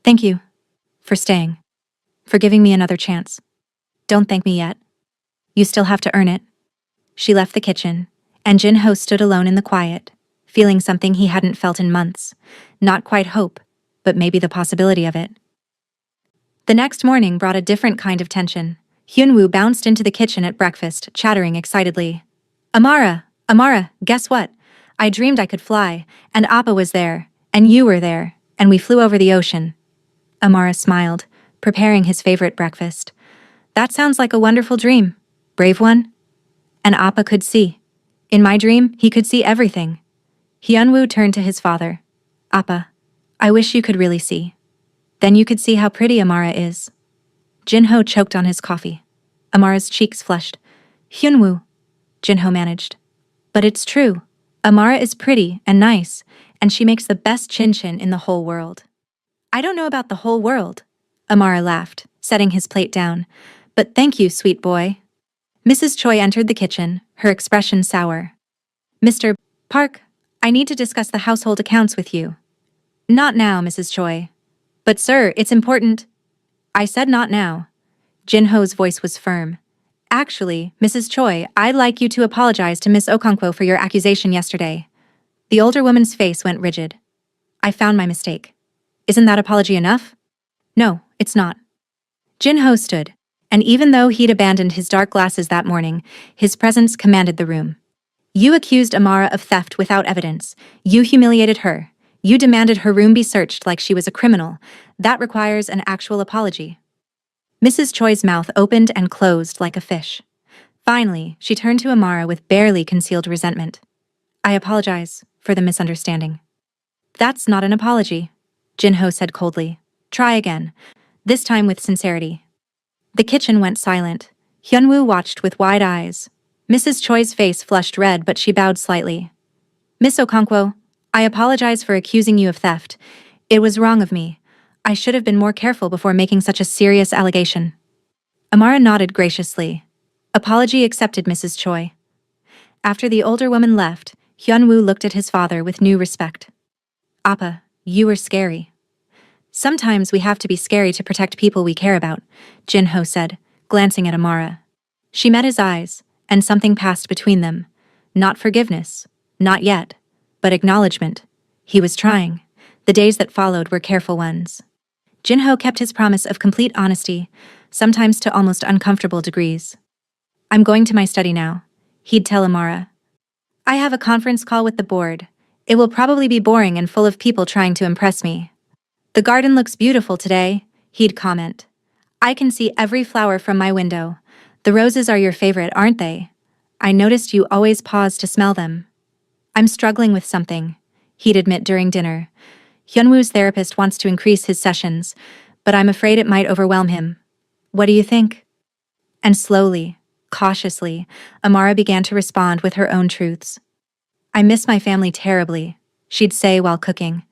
Thank you. For staying. For giving me another chance. Don't thank me yet. You still have to earn it. She left the kitchen, and Jinho stood alone in the quiet, feeling something he hadn't felt in months. Not quite hope, but maybe the possibility of it. The next morning brought a different kind of tension. Hyunwoo bounced into the kitchen at breakfast, chattering excitedly. Amara, guess what? I dreamed I could fly, and Appa was there, and you were there, and we flew over the ocean. Amara smiled, preparing his favorite breakfast. That sounds like a wonderful dream. Brave one? And Appa could see. In my dream, he could see everything. Hyunwoo turned to his father. Appa, I wish you could really see. Then you could see how pretty Amara is. Jinho choked on his coffee. Amara's cheeks flushed. Hyunwoo, Jinho managed. But it's true. Amara is pretty and nice, and she makes the best chin-chin in the whole world. I don't know about the whole world, Amara laughed, setting his plate down. But thank you, sweet boy. Mrs. Choi entered the kitchen, her expression sour. Mr. Park, I need to discuss the household accounts with you. Not now, Mrs. Choi. But sir, it's important. I said not now. Jinho's voice was firm. Actually, Mrs. Choi, I'd like you to apologize to Miss Okonkwo for your accusation yesterday. The older woman's face went rigid. I found my mistake. Isn't that apology enough? No, it's not. Jinho stood, and even though he'd abandoned his dark glasses that morning, his presence commanded the room. You accused Amara of theft without evidence. You humiliated her. You demanded her room be searched like she was a criminal. That requires an actual apology. Mrs. Choi's mouth opened and closed like a fish. Finally, she turned to Amara with barely concealed resentment. I apologize for the misunderstanding. That's not an apology, Jinho said coldly. Try again, this time with sincerity. The kitchen went silent. Hyunwoo watched with wide eyes. Mrs. Choi's face flushed red, but she bowed slightly. Miss Okonkwo, I apologize for accusing you of theft. It was wrong of me. I should have been more careful before making such a serious allegation. Amara nodded graciously. Apology accepted, Mrs. Choi. After the older woman left, Hyunwoo looked at his father with new respect. Appa, you were scary. Sometimes we have to be scary to protect people we care about, Jinho said, glancing at Amara. She met his eyes, and something passed between them. Not forgiveness, not yet, but acknowledgement. He was trying. The days that followed were careful ones. Jinho kept his promise of complete honesty, sometimes to almost uncomfortable degrees. I'm going to my study now, he'd tell Amara. I have a conference call with the board. It will probably be boring and full of people trying to impress me. The garden looks beautiful today, he'd comment. I can see every flower from my window. The roses are your favorite, aren't they? I noticed you always pause to smell them. I'm struggling with something, he'd admit during dinner. Hyunwoo's therapist wants to increase his sessions, but I'm afraid it might overwhelm him. What do you think? And slowly, cautiously, Amara began to respond with her own truths. I miss my family terribly, she'd say while cooking.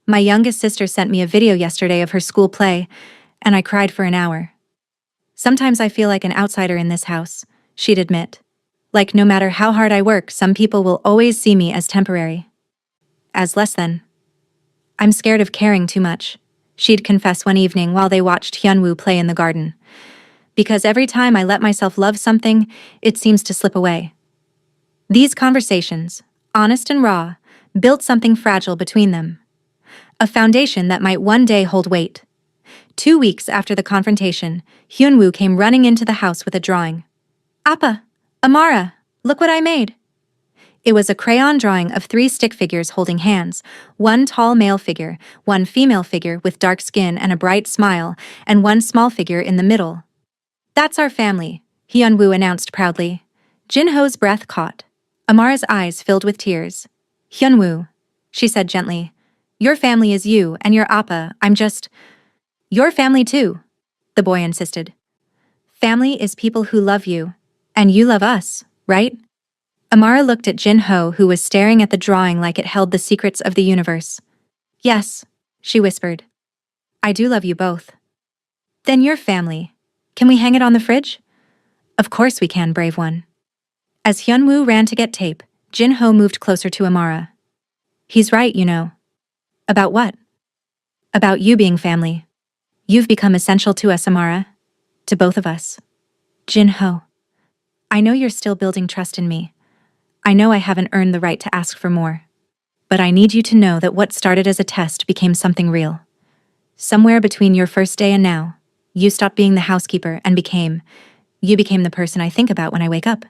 My youngest sister sent me a video yesterday of her school play, and I cried for an hour. Sometimes I feel like an outsider in this house, she'd admit. Like no matter how hard I work, some people will always see me as temporary. As less than. I'm scared of caring too much, she'd confess one evening while they watched Hyunwoo play in the garden. Because every time I let myself love something, it seems to slip away. These conversations, honest and raw, built something fragile between them. A foundation that might one day hold weight. 2 weeks after the confrontation, Hyunwoo came running into the house with a drawing. Appa, Amara, look what I made. It was a crayon drawing of 3 stick figures holding hands, one tall male figure, one female figure with dark skin and a bright smile, and one small figure in the middle. "That's our family," Hyunwoo announced proudly. Jinho's breath caught. Amara's eyes filled with tears. "Hyunwoo," she said gently. "Your family is you and your appa, I'm just—" "Your family too," the boy insisted. "Family is people who love you. And you love us, right?" Amara looked at Jinho, who was staring at the drawing like it held the secrets of the universe. "Yes," she whispered. "I do love you both." "Then you're family. Can we hang it on the fridge?" "Of course we can, brave one." As Hyunwoo ran to get tape, Jinho moved closer to Amara. "He's right, you know." "About what?" "About you being family. You've become essential to us, Amara. To both of us." "Jinho. I know you're still building trust in me. I know I haven't earned the right to ask for more. But I need you to know that what started as a test became something real. Somewhere between your first day and now, you stopped being the housekeeper and you became the person I think about when I wake up.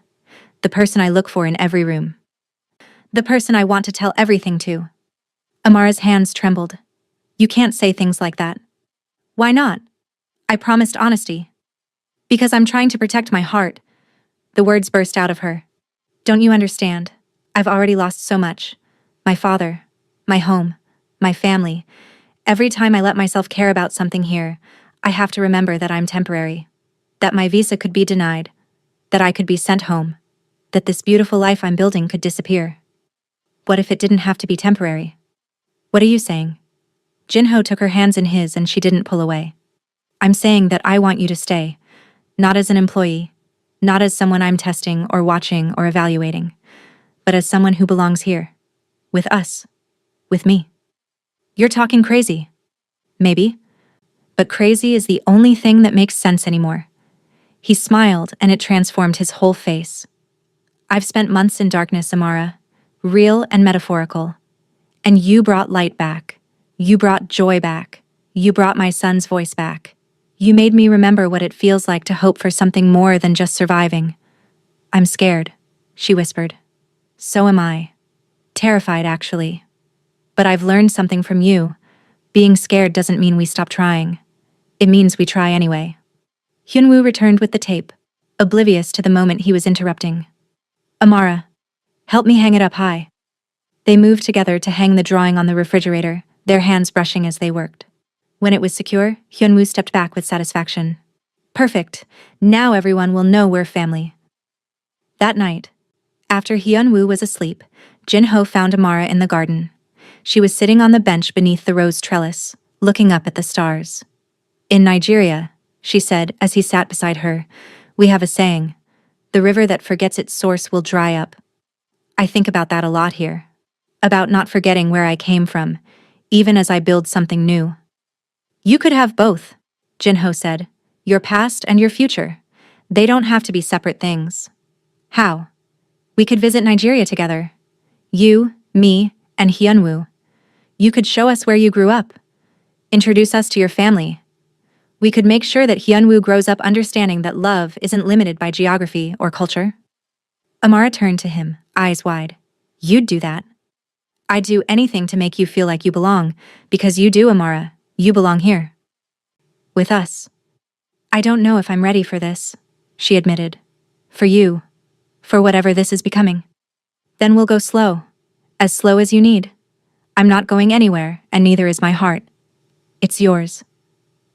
The person I look for in every room. The person I want to tell everything to." Amara's hands trembled. "You can't say things like that." "Why not? I promised honesty." "Because I'm trying to protect my heart." The words burst out of her. "Don't you understand? I've already lost so much. My father, my home, my family. Every time I let myself care about something here, I have to remember that I'm temporary. That my visa could be denied. That I could be sent home. That this beautiful life I'm building could disappear. What if it didn't have to be temporary?" "What are you saying?" Jinho took her hands in his and she didn't pull away. "I'm saying that I want you to stay. Not as an employee. Not as someone I'm testing or watching or evaluating. But as someone who belongs here. With us. With me." "You're talking crazy." "Maybe. But crazy is the only thing that makes sense anymore." He smiled and it transformed his whole face. "I've spent months in darkness, Amara. Real and metaphorical. And you brought light back. You brought joy back. You brought my son's voice back. You made me remember what it feels like to hope for something more than just surviving." "I'm scared," she whispered. "So am I. Terrified, actually. But I've learned something from you. Being scared doesn't mean we stop trying. It means we try anyway." Hyunwoo returned with the tape, oblivious to the moment he was interrupting. "Amara, help me hang it up high." They moved together to hang the drawing on the refrigerator, their hands brushing as they worked. When it was secure, Hyunwoo stepped back with satisfaction. "Perfect. Now everyone will know we're family." That night, after Hyunwoo was asleep, Jinho found Amara in the garden. She was sitting on the bench beneath the rose trellis, looking up at the stars. "In Nigeria," she said as he sat beside her, "we have a saying, the river that forgets its source will dry up. I think about that a lot here. About not forgetting where I came from, even as I build something new." "You could have both," Jinho said. "Your past and your future. They don't have to be separate things." "How?" "We could visit Nigeria together. You, me, and Hyunwoo. You could show us where you grew up. Introduce us to your family. We could make sure that Hyunwoo grows up understanding that love isn't limited by geography or culture." Amara turned to him, eyes wide. "You'd do that?" "I'd do anything to make you feel like you belong, because you do, Amara. You belong here. With us." "I don't know if I'm ready for this," she admitted. "For you. For whatever this is becoming." "Then we'll go slow. As slow as you need. I'm not going anywhere, and neither is my heart. It's yours.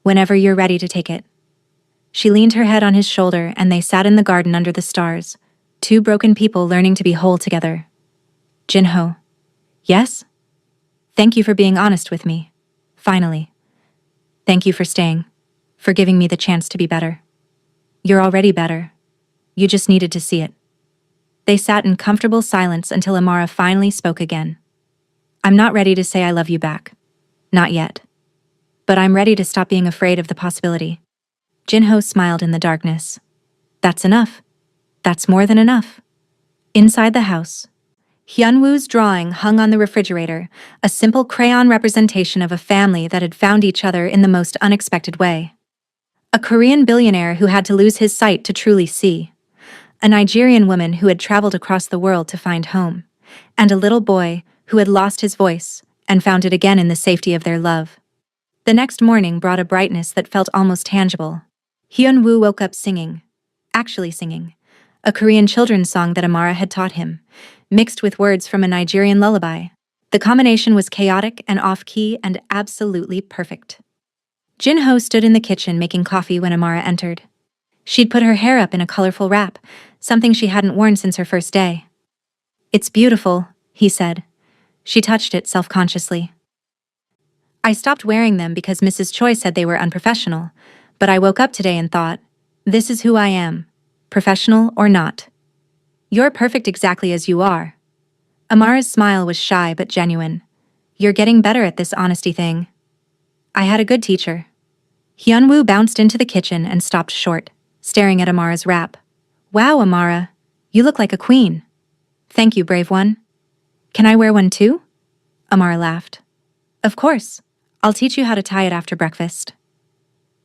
Whenever you're ready to take it." She leaned her head on his shoulder and they sat in the garden under the stars, two broken people learning to be whole together. "Jinho." "Yes?" "Thank you for being honest with me. Finally. Thank you for staying. For giving me the chance to be better. You're already better. You just needed to see it." They sat in comfortable silence until Amara finally spoke again. "I'm not ready to say I love you back. Not yet. But I'm ready to stop being afraid of the possibility." Jinho smiled in the darkness. "That's enough. That's more than enough." Inside the house, Hyunwoo's drawing hung on the refrigerator, a simple crayon representation of a family that had found each other in the most unexpected way. A Korean billionaire who had to lose his sight to truly see. A Nigerian woman who had traveled across the world to find home. and a little boy who had lost his voice and found it again in the safety of their love. The next morning brought a brightness that felt almost tangible. Hyun-woo woke up singing, a Korean children's song that Amara had taught him, mixed with words from a Nigerian lullaby. The combination was chaotic and off-key and absolutely perfect. Jin-ho stood in the kitchen making coffee when Amara entered. She'd put her hair up in a colorful wrap, something she hadn't worn since her first day. "It's beautiful," he said. She touched it self-consciously. "I stopped wearing them because Mrs. Choi said they were unprofessional, but I woke up today and thought, this is who I am, professional or not. You're perfect exactly as you are." Amara's smile was shy but genuine. "You're getting better at this honesty thing." "I had a good teacher." Hyun-woo bounced into the kitchen and stopped short, staring at Amara's wrap. "Wow, Amara, you look like a queen." "Thank you, brave one." "Can I wear one too?" Amara laughed. "Of course. I'll teach you how to tie it after breakfast."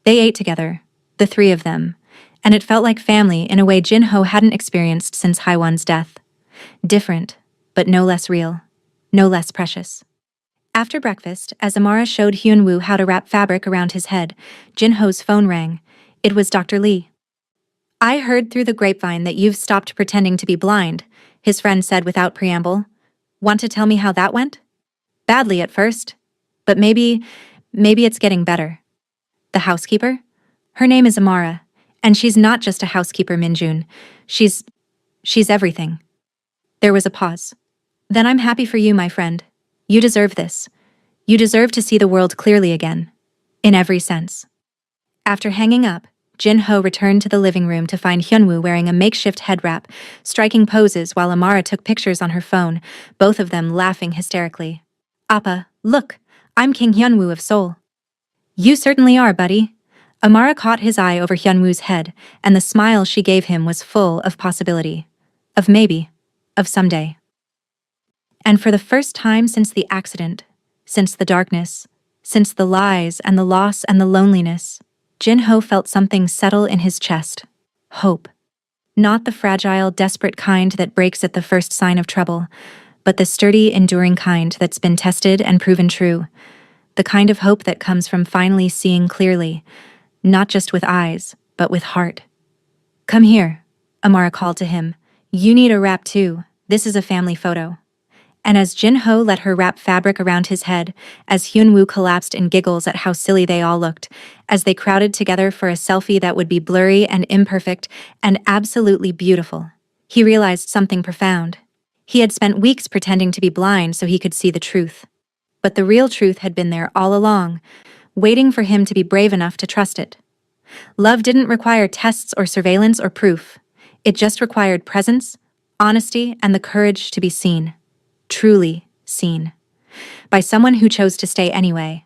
They ate together, the three of them, and it felt like family in a way Jin-ho hadn't experienced since Haiwan's death. Different, but no less real, no less precious. After breakfast, as Amara showed Hyun-woo how to wrap fabric around his head, Jin-ho's phone rang. It was Dr. Lee. "I heard through the grapevine that you've stopped pretending to be blind," his friend said without preamble. "Want to tell me how that went?" "Badly at first. But maybe it's getting better." "The housekeeper?" "Her name is Amara, and she's not just a housekeeper, Minjun. She's everything." There was a pause. "Then I'm happy for you, my friend. You deserve this. You deserve to see the world clearly again. In every sense." After hanging up, Jin-ho returned to the living room to find Hyun-woo wearing a makeshift head wrap, striking poses while Amara took pictures on her phone, both of them laughing hysterically. "Appa, look, I'm King Hyun-woo of Seoul." "You certainly are, buddy." Amara caught his eye over Hyun-woo's head, and the smile she gave him was full of possibility. Of maybe. Of someday. And for the first time since the accident, since the darkness, since the lies and the loss and the loneliness, Jin-ho felt something settle in his chest. Hope. Not the fragile, desperate kind that breaks at the first sign of trouble, but the sturdy, enduring kind that's been tested and proven true. The kind of hope that comes from finally seeing clearly, not just with eyes, but with heart. "Come here," Amara called to him. "You need a wrap too. This is a family photo." And as Jin-ho let her wrap fabric around his head, as Hyun-woo collapsed in giggles at how silly they all looked, as they crowded together for a selfie that would be blurry and imperfect and absolutely beautiful, he realized something profound. He had spent weeks pretending to be blind so he could see the truth. But the real truth had been there all along, waiting for him to be brave enough to trust it. Love didn't require tests or surveillance or proof. It just required presence, honesty, and the courage to be seen. Truly seen. By someone who chose to stay anyway.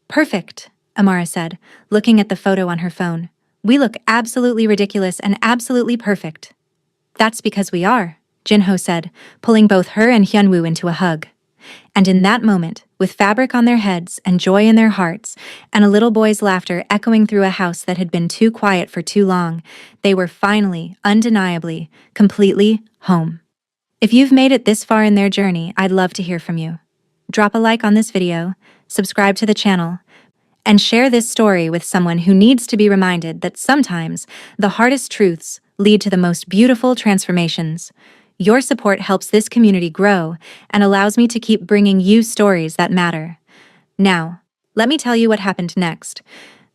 "Perfect," Amara said, looking at the photo on her phone. "We look absolutely ridiculous and absolutely perfect." "That's because we are," Jin-ho said, pulling both her and Hyun-woo into a hug. And in that moment, with fabric on their heads and joy in their hearts, and a little boy's laughter echoing through a house that had been too quiet for too long, they were finally, undeniably, completely home. If you've made it this far in their journey, I'd love to hear from you. Drop a like on this video, subscribe to the channel, and share this story with someone who needs to be reminded that sometimes the hardest truths lead to the most beautiful transformations. Your support helps this community grow and allows me to keep bringing you stories that matter. Now, let me tell you what happened next.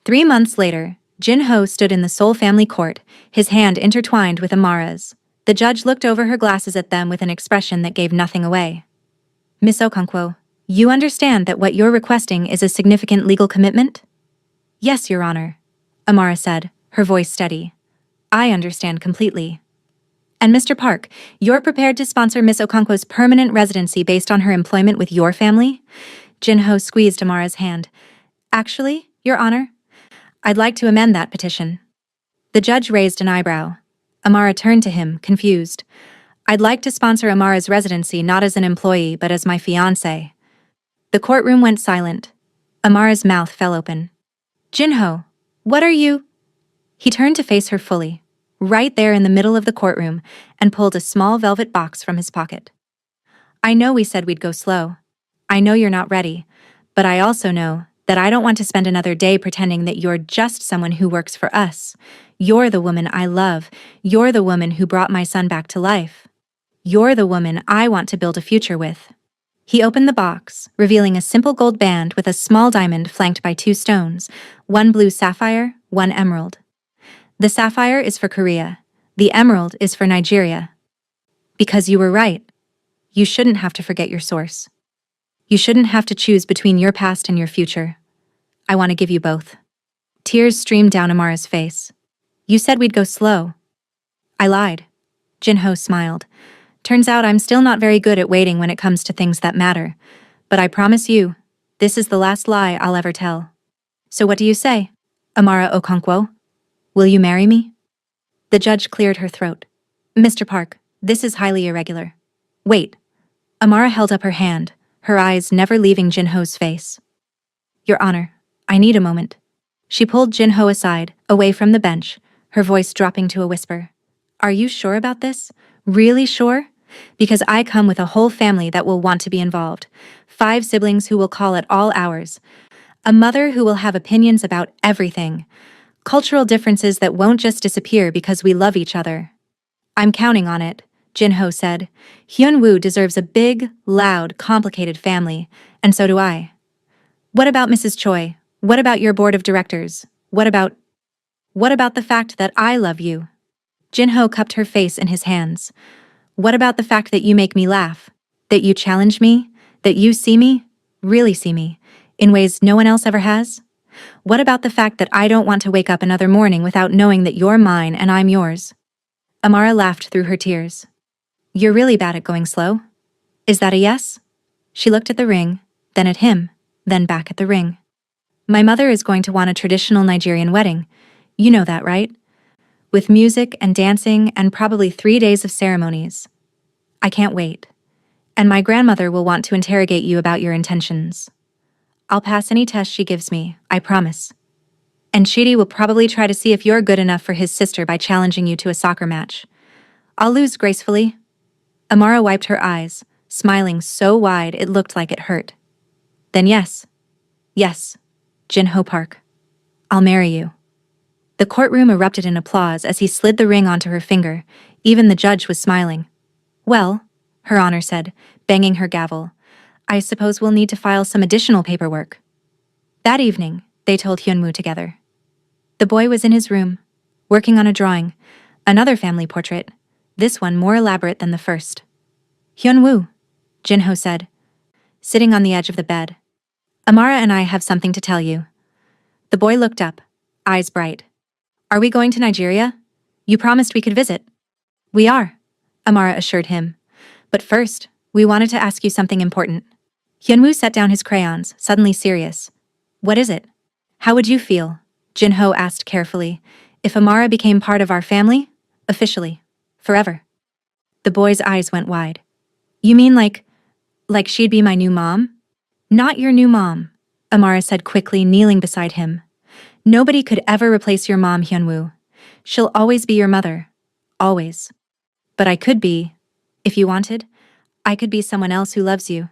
3 months later, Jin-ho stood in the Seoul family court, his hand intertwined with Amara's. The judge looked over her glasses at them with an expression that gave nothing away. "Miss Okonkwo, you understand that what you're requesting is a significant legal commitment?" "Yes, Your Honor," Amara said, her voice steady. "I understand completely." "And Mr. Park, you're prepared to sponsor Miss Okonkwo's permanent residency based on her employment with your family?" Jin-ho squeezed Amara's hand. "Actually, Your Honor, I'd like to amend that petition." The judge raised an eyebrow. Amara turned to him, confused. "I'd like to sponsor Amara's residency not as an employee but as my fiancé." The courtroom went silent. Amara's mouth fell open. "Jin-ho, what are you?" He turned to face her fully, right there in the middle of the courtroom, and pulled a small velvet box from his pocket. I know we said we'd go slow. I know you're not ready, but I also know that I don't want to spend another day pretending that you're just someone who works for us. You're the woman I love. You're the woman who brought my son back to life. You're the woman I want to build a future with. He opened the box, revealing a simple gold band with a small diamond flanked by 2 stones, one blue sapphire, one emerald. The sapphire is for Korea. The emerald is for Nigeria. Because you were right. You shouldn't have to forget your source. You shouldn't have to choose between your past and your future. I want to give you both. Tears streamed down Amara's face. You said we'd go slow. I lied. Jinho smiled. Turns out I'm still not very good at waiting when it comes to things that matter. But I promise you, this is the last lie I'll ever tell. So what do you say, Amara Okonkwo? Will you marry me? The judge cleared her throat. Mr. Park, this is highly irregular. Wait. Amara held up her hand, her eyes never leaving Jinho's face. Your Honor, I need a moment. She pulled Jinho aside, away from the bench, her voice dropping to a whisper. Are you sure about this? Really sure? Because I come with a whole family that will want to be involved. 5 siblings who will call at all hours. A mother who will have opinions about everything. Cultural differences that won't just disappear because we love each other. I'm counting on it, Jinho said. Hyunwoo deserves a big, loud, complicated family, and so do I. What about Mrs. Choi? What about your board of directors? What about the fact that I love you? Jinho cupped her face in his hands. What about the fact that you make me laugh? That you challenge me? That you see me? Really see me? In ways no one else ever has? What about the fact that I don't want to wake up another morning without knowing that you're mine and I'm yours? Amara laughed through her tears. You're really bad at going slow. Is that a yes? She looked at the ring, then at him, then back at the ring. My mother is going to want a traditional Nigerian wedding. You know that, right? With music and dancing and probably 3 days of ceremonies. I can't wait. And my grandmother will want to interrogate you about your intentions. I'll pass any test she gives me, I promise. And Shidi will probably try to see if you're good enough for his sister by challenging you to a soccer match. I'll lose gracefully. Amara wiped her eyes, smiling so wide it looked like it hurt. Then yes. Yes, Jinho Park. I'll marry you. The courtroom erupted in applause as he slid the ring onto her finger. Even the judge was smiling. Well, Her Honor said, banging her gavel, I suppose we'll need to file some additional paperwork. That evening, they told Hyunwoo together. The boy was in his room, working on a drawing, another family portrait, this one more elaborate than the first. Hyunwoo, Jinho said, sitting on the edge of the bed. Amara and I have something to tell you. The boy looked up, eyes bright. Are we going to Nigeria? You promised we could visit. We are, Amara assured him. But first, we wanted to ask you something important. Hyunwoo set down his crayons, suddenly serious. What is it? How would you feel? Jinho asked carefully. If Amara became part of our family? Officially. Forever. The boy's eyes went wide. You mean like she'd be my new mom? Not your new mom, Amara said quickly, kneeling beside him. Nobody could ever replace your mom, Hyunwoo. She'll always be your mother. Always. But I could be, if you wanted, I could be someone else who loves you.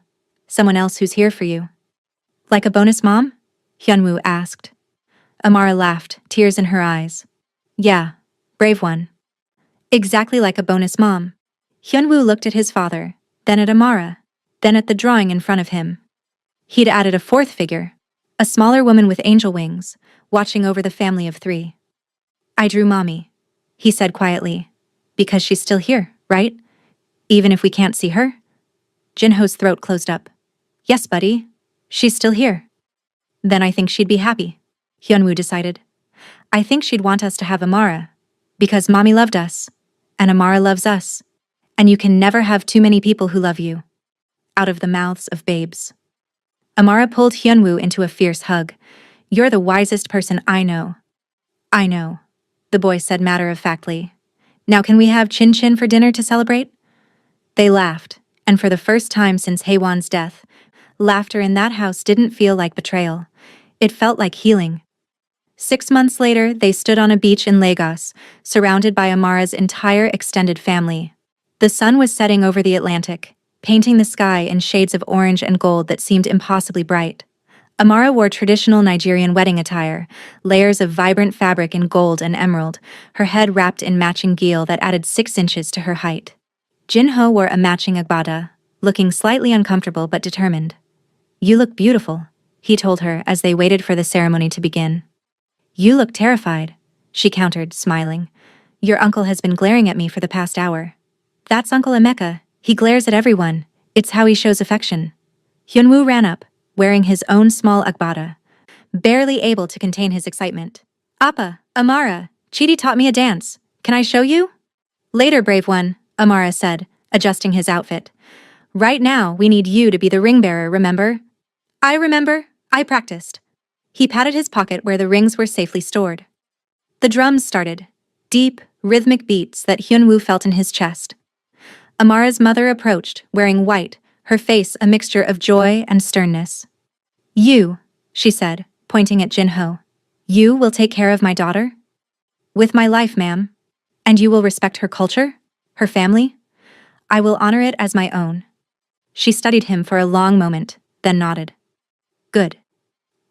Someone else who's here for you. Like a bonus mom? Hyunwoo asked. Amara laughed, tears in her eyes. Yeah, brave one. Exactly like a bonus mom. Hyunwoo looked at his father, then at Amara, then at the drawing in front of him. He'd added a 4th figure, a smaller woman with angel wings, watching over the family of 3. I drew Mommy, he said quietly. Because she's still here, right? Even if we can't see her? Jinho's throat closed up. Yes, buddy. She's still here. Then I think she'd be happy, Hyunwoo decided. I think she'd want us to have Amara. Because Mommy loved us. And Amara loves us. And you can never have too many people who love you. Out of the mouths of babes. Amara pulled Hyunwoo into a fierce hug. You're the wisest person I know. I know, the boy said matter-of-factly. Now can we have chin-chin for dinner to celebrate? They laughed, and for the first time since Haewon's death, laughter in that house didn't feel like betrayal. It felt like healing. 6 months later, they stood on a beach in Lagos, surrounded by Amara's entire extended family. The sun was setting over the Atlantic, painting the sky in shades of orange and gold that seemed impossibly bright. Amara wore traditional Nigerian wedding attire, layers of vibrant fabric in gold and emerald, her head wrapped in matching geel that added 6 inches to her height. Jinho wore a matching agbada, looking slightly uncomfortable but determined. "You look beautiful," he told her as they waited for the ceremony to begin. "You look terrified," she countered, smiling. "Your uncle has been glaring at me for the past hour." "That's Uncle Emeka. He glares at everyone. It's how he shows affection." Hyunwoo ran up, wearing his own small agbada, barely able to contain his excitement. "Appa, Amara, Chidi taught me a dance. Can I show you?" "Later, brave one," Amara said, adjusting his outfit. "Right now, we need you to be the ring bearer, remember?" "I remember. I practiced." He patted his pocket where the rings were safely stored. The drums started, deep, rhythmic beats that Hyunwoo felt in his chest. Amara's mother approached, wearing white, her face a mixture of joy and sternness. "You," she said, pointing at Jinho. "You will take care of my daughter?" "With my life, ma'am." "And you will respect her culture? Her family?" "I will honor it as my own." She studied him for a long moment, then nodded. "Good.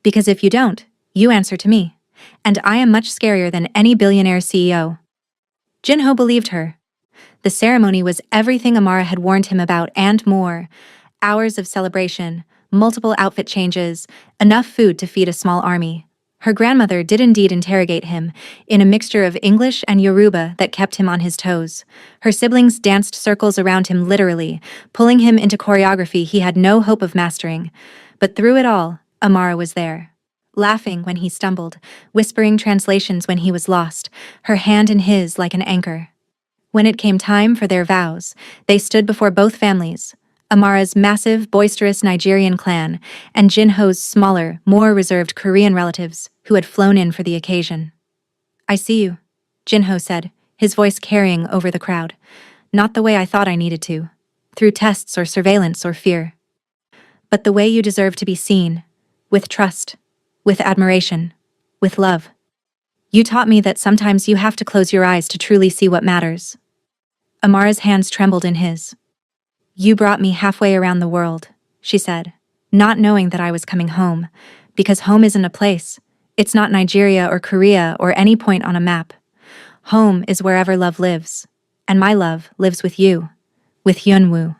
Because if you don't, you answer to me. And I am much scarier than any billionaire CEO. Jinho believed her. The ceremony was everything Amara had warned him about and more. Hours of celebration, multiple outfit changes, enough food to feed a small army. Her grandmother did indeed interrogate him, in a mixture of English and Yoruba that kept him on his toes. Her siblings danced circles around him literally, pulling him into choreography he had no hope of mastering. But through it all, Amara was there. Laughing when he stumbled, whispering translations when he was lost, her hand in his like an anchor. When it came time for their vows, they stood before both families, Amara's massive, boisterous Nigerian clan, and Jinho's smaller, more reserved Korean relatives who had flown in for the occasion. "I see you," Jinho said, his voice carrying over the crowd. "Not the way I thought I needed to, through tests or surveillance or fear. But the way you deserve to be seen, with trust, with admiration, with love. You taught me that sometimes you have to close your eyes to truly see what matters." Amara's hands trembled in his. "You brought me halfway around the world," she said, not knowing that I was coming home, because home isn't a place. It's not Nigeria or Korea or any point on a map. Home is wherever love lives, and my love lives with you, with Hyunwoo,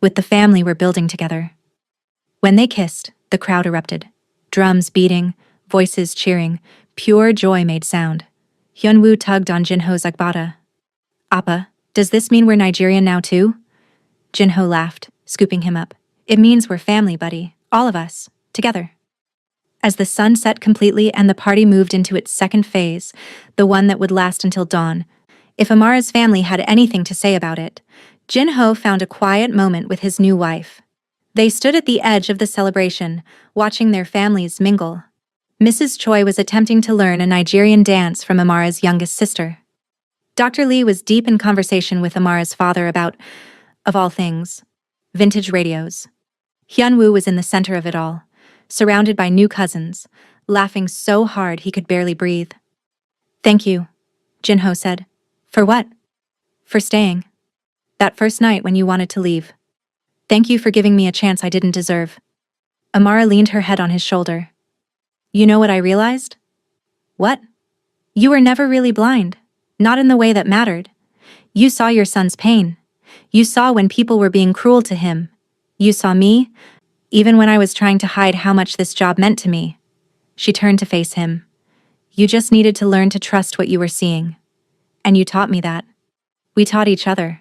with the family we're building together. When they kissed, the crowd erupted. Drums beating, voices cheering, pure joy made sound. Hyunwoo tugged on Jinho's agbada. "Appa, does this mean we're Nigerian now too?" Jinho laughed, scooping him up. "It means we're family, buddy. All of us. Together." As the sun set completely and the party moved into its second phase, the one that would last until dawn, if Amara's family had anything to say about it, Jinho found a quiet moment with his new wife. They stood at the edge of the celebration, watching their families mingle. Mrs. Choi was attempting to learn a Nigerian dance from Amara's youngest sister. Dr. Lee was deep in conversation with Amara's father about, of all things, vintage radios. Hyunwoo was in the center of it all, surrounded by new cousins, laughing so hard he could barely breathe. "Thank you," Jinho said. "For what?" "For staying. That first night when you wanted to leave. Thank you for giving me a chance I didn't deserve." Amara leaned her head on his shoulder. "You know what I realized?" "What?" "You were never really blind. Not in the way that mattered. You saw your son's pain. You saw when people were being cruel to him. You saw me, even when I was trying to hide how much this job meant to me." She turned to face him. "You just needed to learn to trust what you were seeing. And you taught me that. We taught each other.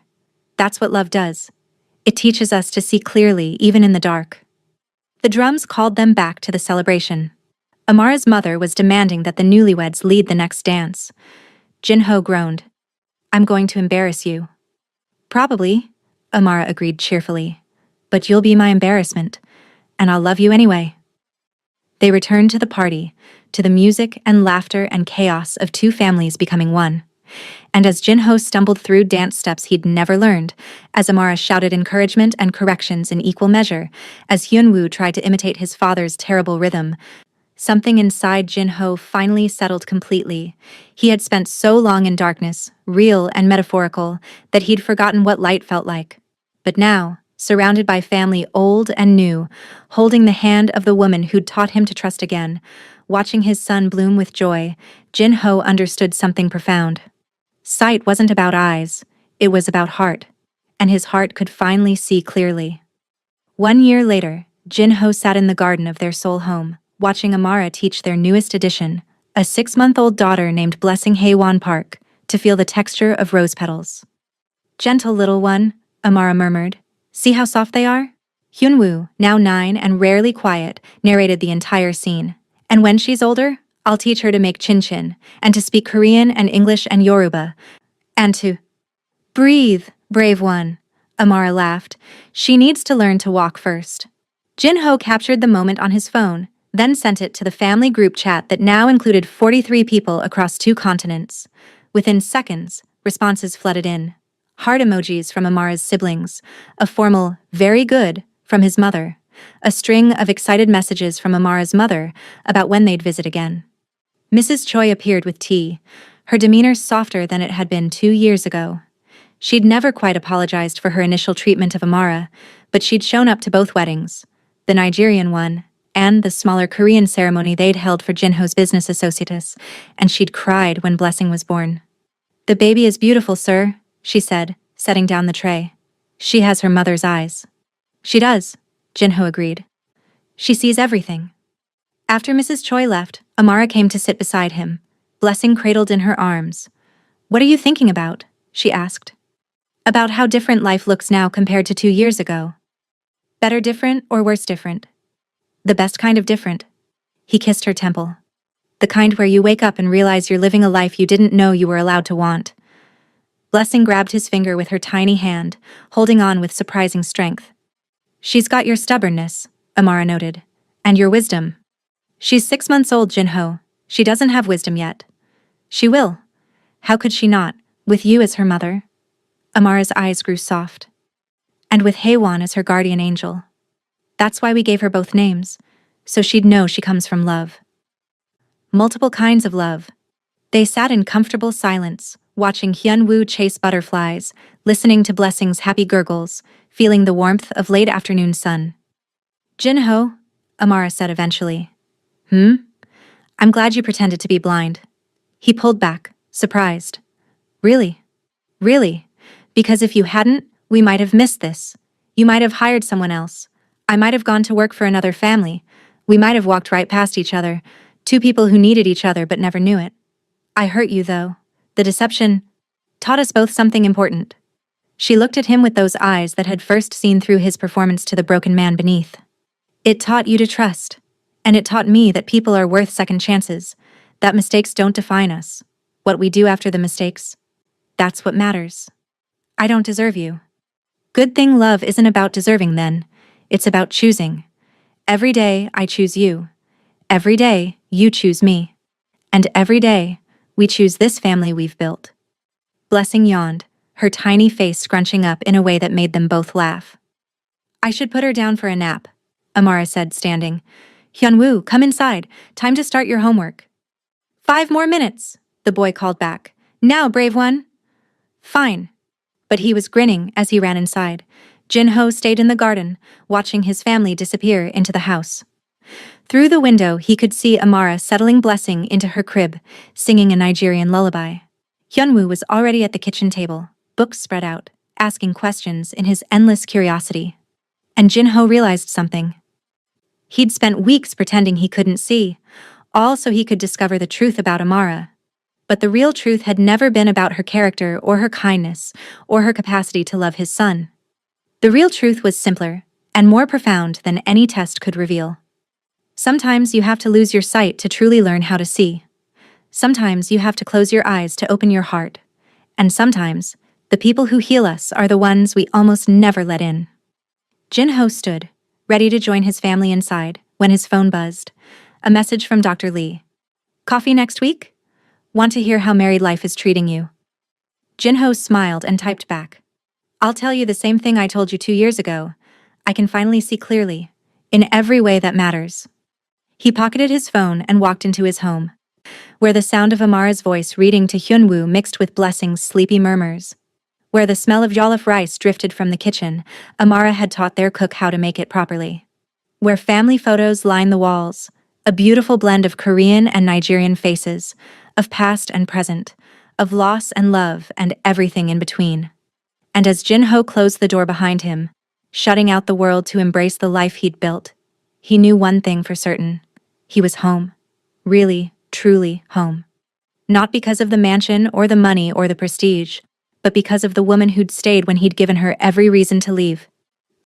That's what love does. It teaches us to see clearly, even in the dark." The drums called them back to the celebration. Amara's mother was demanding that the newlyweds lead the next dance. Jinho groaned. "I'm going to embarrass you." "Probably," Amara agreed cheerfully. "But you'll be my embarrassment, and I'll love you anyway." They returned to the party, to the music and laughter and chaos of two families becoming one. And as Jinho stumbled through dance steps he'd never learned, as Amara shouted encouragement and corrections in equal measure, as Hyunwoo tried to imitate his father's terrible rhythm, something inside Jinho finally settled completely. He had spent so long in darkness, real and metaphorical, that he'd forgotten what light felt like. But now, surrounded by family old and new, holding the hand of the woman who'd taught him to trust again. Watching his son bloom with joy, Jin-ho understood something profound. Sight wasn't about eyes, it was about heart, and his heart could finally see clearly. 1 year later, Jin-ho sat in the garden of their Seoul home, watching Amara teach their newest addition, a 6-month-old daughter named Blessing Haewon Park, to feel the texture of rose petals. "Gentle little one," Amara murmured. "See how soft they are?" Hyunwoo, now 9 and rarely quiet, narrated the entire scene. "And when she's older, I'll teach her to make chin-chin, and to speak Korean and English and Yoruba, and to—" "Breathe, brave one," Amara laughed. "She needs to learn to walk first." Jin-ho captured the moment on his phone, then sent it to the family group chat that now included 43 people across 2 continents. Within seconds, responses flooded in. Heart emojis from Amara's siblings, a formal "very good" from his mother, a string of excited messages from Amara's mother about when they'd visit again. Mrs. Choi appeared with tea, her demeanor softer than it had been 2 years ago. She'd never quite apologized for her initial treatment of Amara, but she'd shown up to both weddings, the Nigerian one and the smaller Korean ceremony they'd held for Jin-ho's business associates, and she'd cried when Blessing was born. "The baby is beautiful, sir," she said, setting down the tray. "She has her mother's eyes." "She does," Jin-ho agreed. "She sees everything." After Mrs. Choi left, Amara came to sit beside him, Blessing cradled in her arms. "What are you thinking about?" she asked. "About how different life looks now compared to 2 years ago. Better different or worse different?" "The best kind of different." He kissed her temple. "The kind where you wake up and realize you're living a life you didn't know you were allowed to want." Blessing grabbed his finger with her tiny hand, holding on with surprising strength. "She's got your stubbornness," Amara noted, "and your wisdom." "She's 6 months old, Jin-ho. She doesn't have wisdom yet." "She will. How could she not, with you as her mother?" Amara's eyes grew soft. "And with Haewon as her guardian angel. That's why we gave her both names, so she'd know she comes from love. Multiple kinds of love." They sat in comfortable silence, watching Hyunwoo chase butterflies, listening to Blessing's happy gurgles, feeling the warmth of late afternoon sun. "Jin-ho," Amara said eventually. "I'm glad you pretended to be blind." He pulled back, surprised. "Really? Really? Because if you hadn't, we might have missed this. You might have hired someone else. I might have gone to work for another family. We might have walked right past each other, 2 people who needed each other but never knew it. I hurt you, though. The deception taught us both something important." She looked at him with those eyes that had first seen through his performance to the broken man beneath. "It taught you to trust. And it taught me that people are worth second chances, that mistakes don't define us. What we do after the mistakes, that's what matters. I don't deserve you." Good thing love isn't about deserving then. It's about choosing. Every day I choose you. Every day you choose me. And every day we choose this family we've built. Blessing yawned, her tiny face scrunching up in a way that made them both laugh. "I should put her down for a nap," Amara said, standing. "Hyunwoo, come inside. Time to start your homework." "5 more minutes," the boy called back. "Now, brave one." "Fine." But he was grinning as he ran inside. Jin-ho stayed in the garden, watching his family disappear into the house. Through the window, he could see Amara settling Blessing into her crib, singing a Nigerian lullaby. Hyunwoo was already at the kitchen table, books spread out, asking questions in his endless curiosity. And Jin-ho realized something. He'd spent weeks pretending he couldn't see, all so he could discover the truth about Amara. But the real truth had never been about her character or her kindness or her capacity to love his son. The real truth was simpler and more profound than any test could reveal. Sometimes you have to lose your sight to truly learn how to see. Sometimes you have to close your eyes to open your heart. And sometimes, the people who heal us are the ones we almost never let in. Jin-ho stood, ready to join his family inside, when his phone buzzed. A message from Dr. Lee. "Coffee next week? Want to hear how married life is treating you?" Jin-ho smiled and typed back. "I'll tell you the same thing I told you 2 years ago. I can finally see clearly, in every way that matters." He pocketed his phone and walked into his home, where the sound of Amara's voice reading to Hyunwoo mixed with Blessing's sleepy murmurs. Where the smell of jollof rice drifted from the kitchen, Amara had taught their cook how to make it properly. Where family photos line the walls, a beautiful blend of Korean and Nigerian faces, of past and present, of loss and love and everything in between. And as Jin-ho closed the door behind him, shutting out the world to embrace the life he'd built, he knew one thing for certain. He was home. Really, truly home. Not because of the mansion or the money or the prestige, but because of the woman who'd stayed when he'd given her every reason to leave.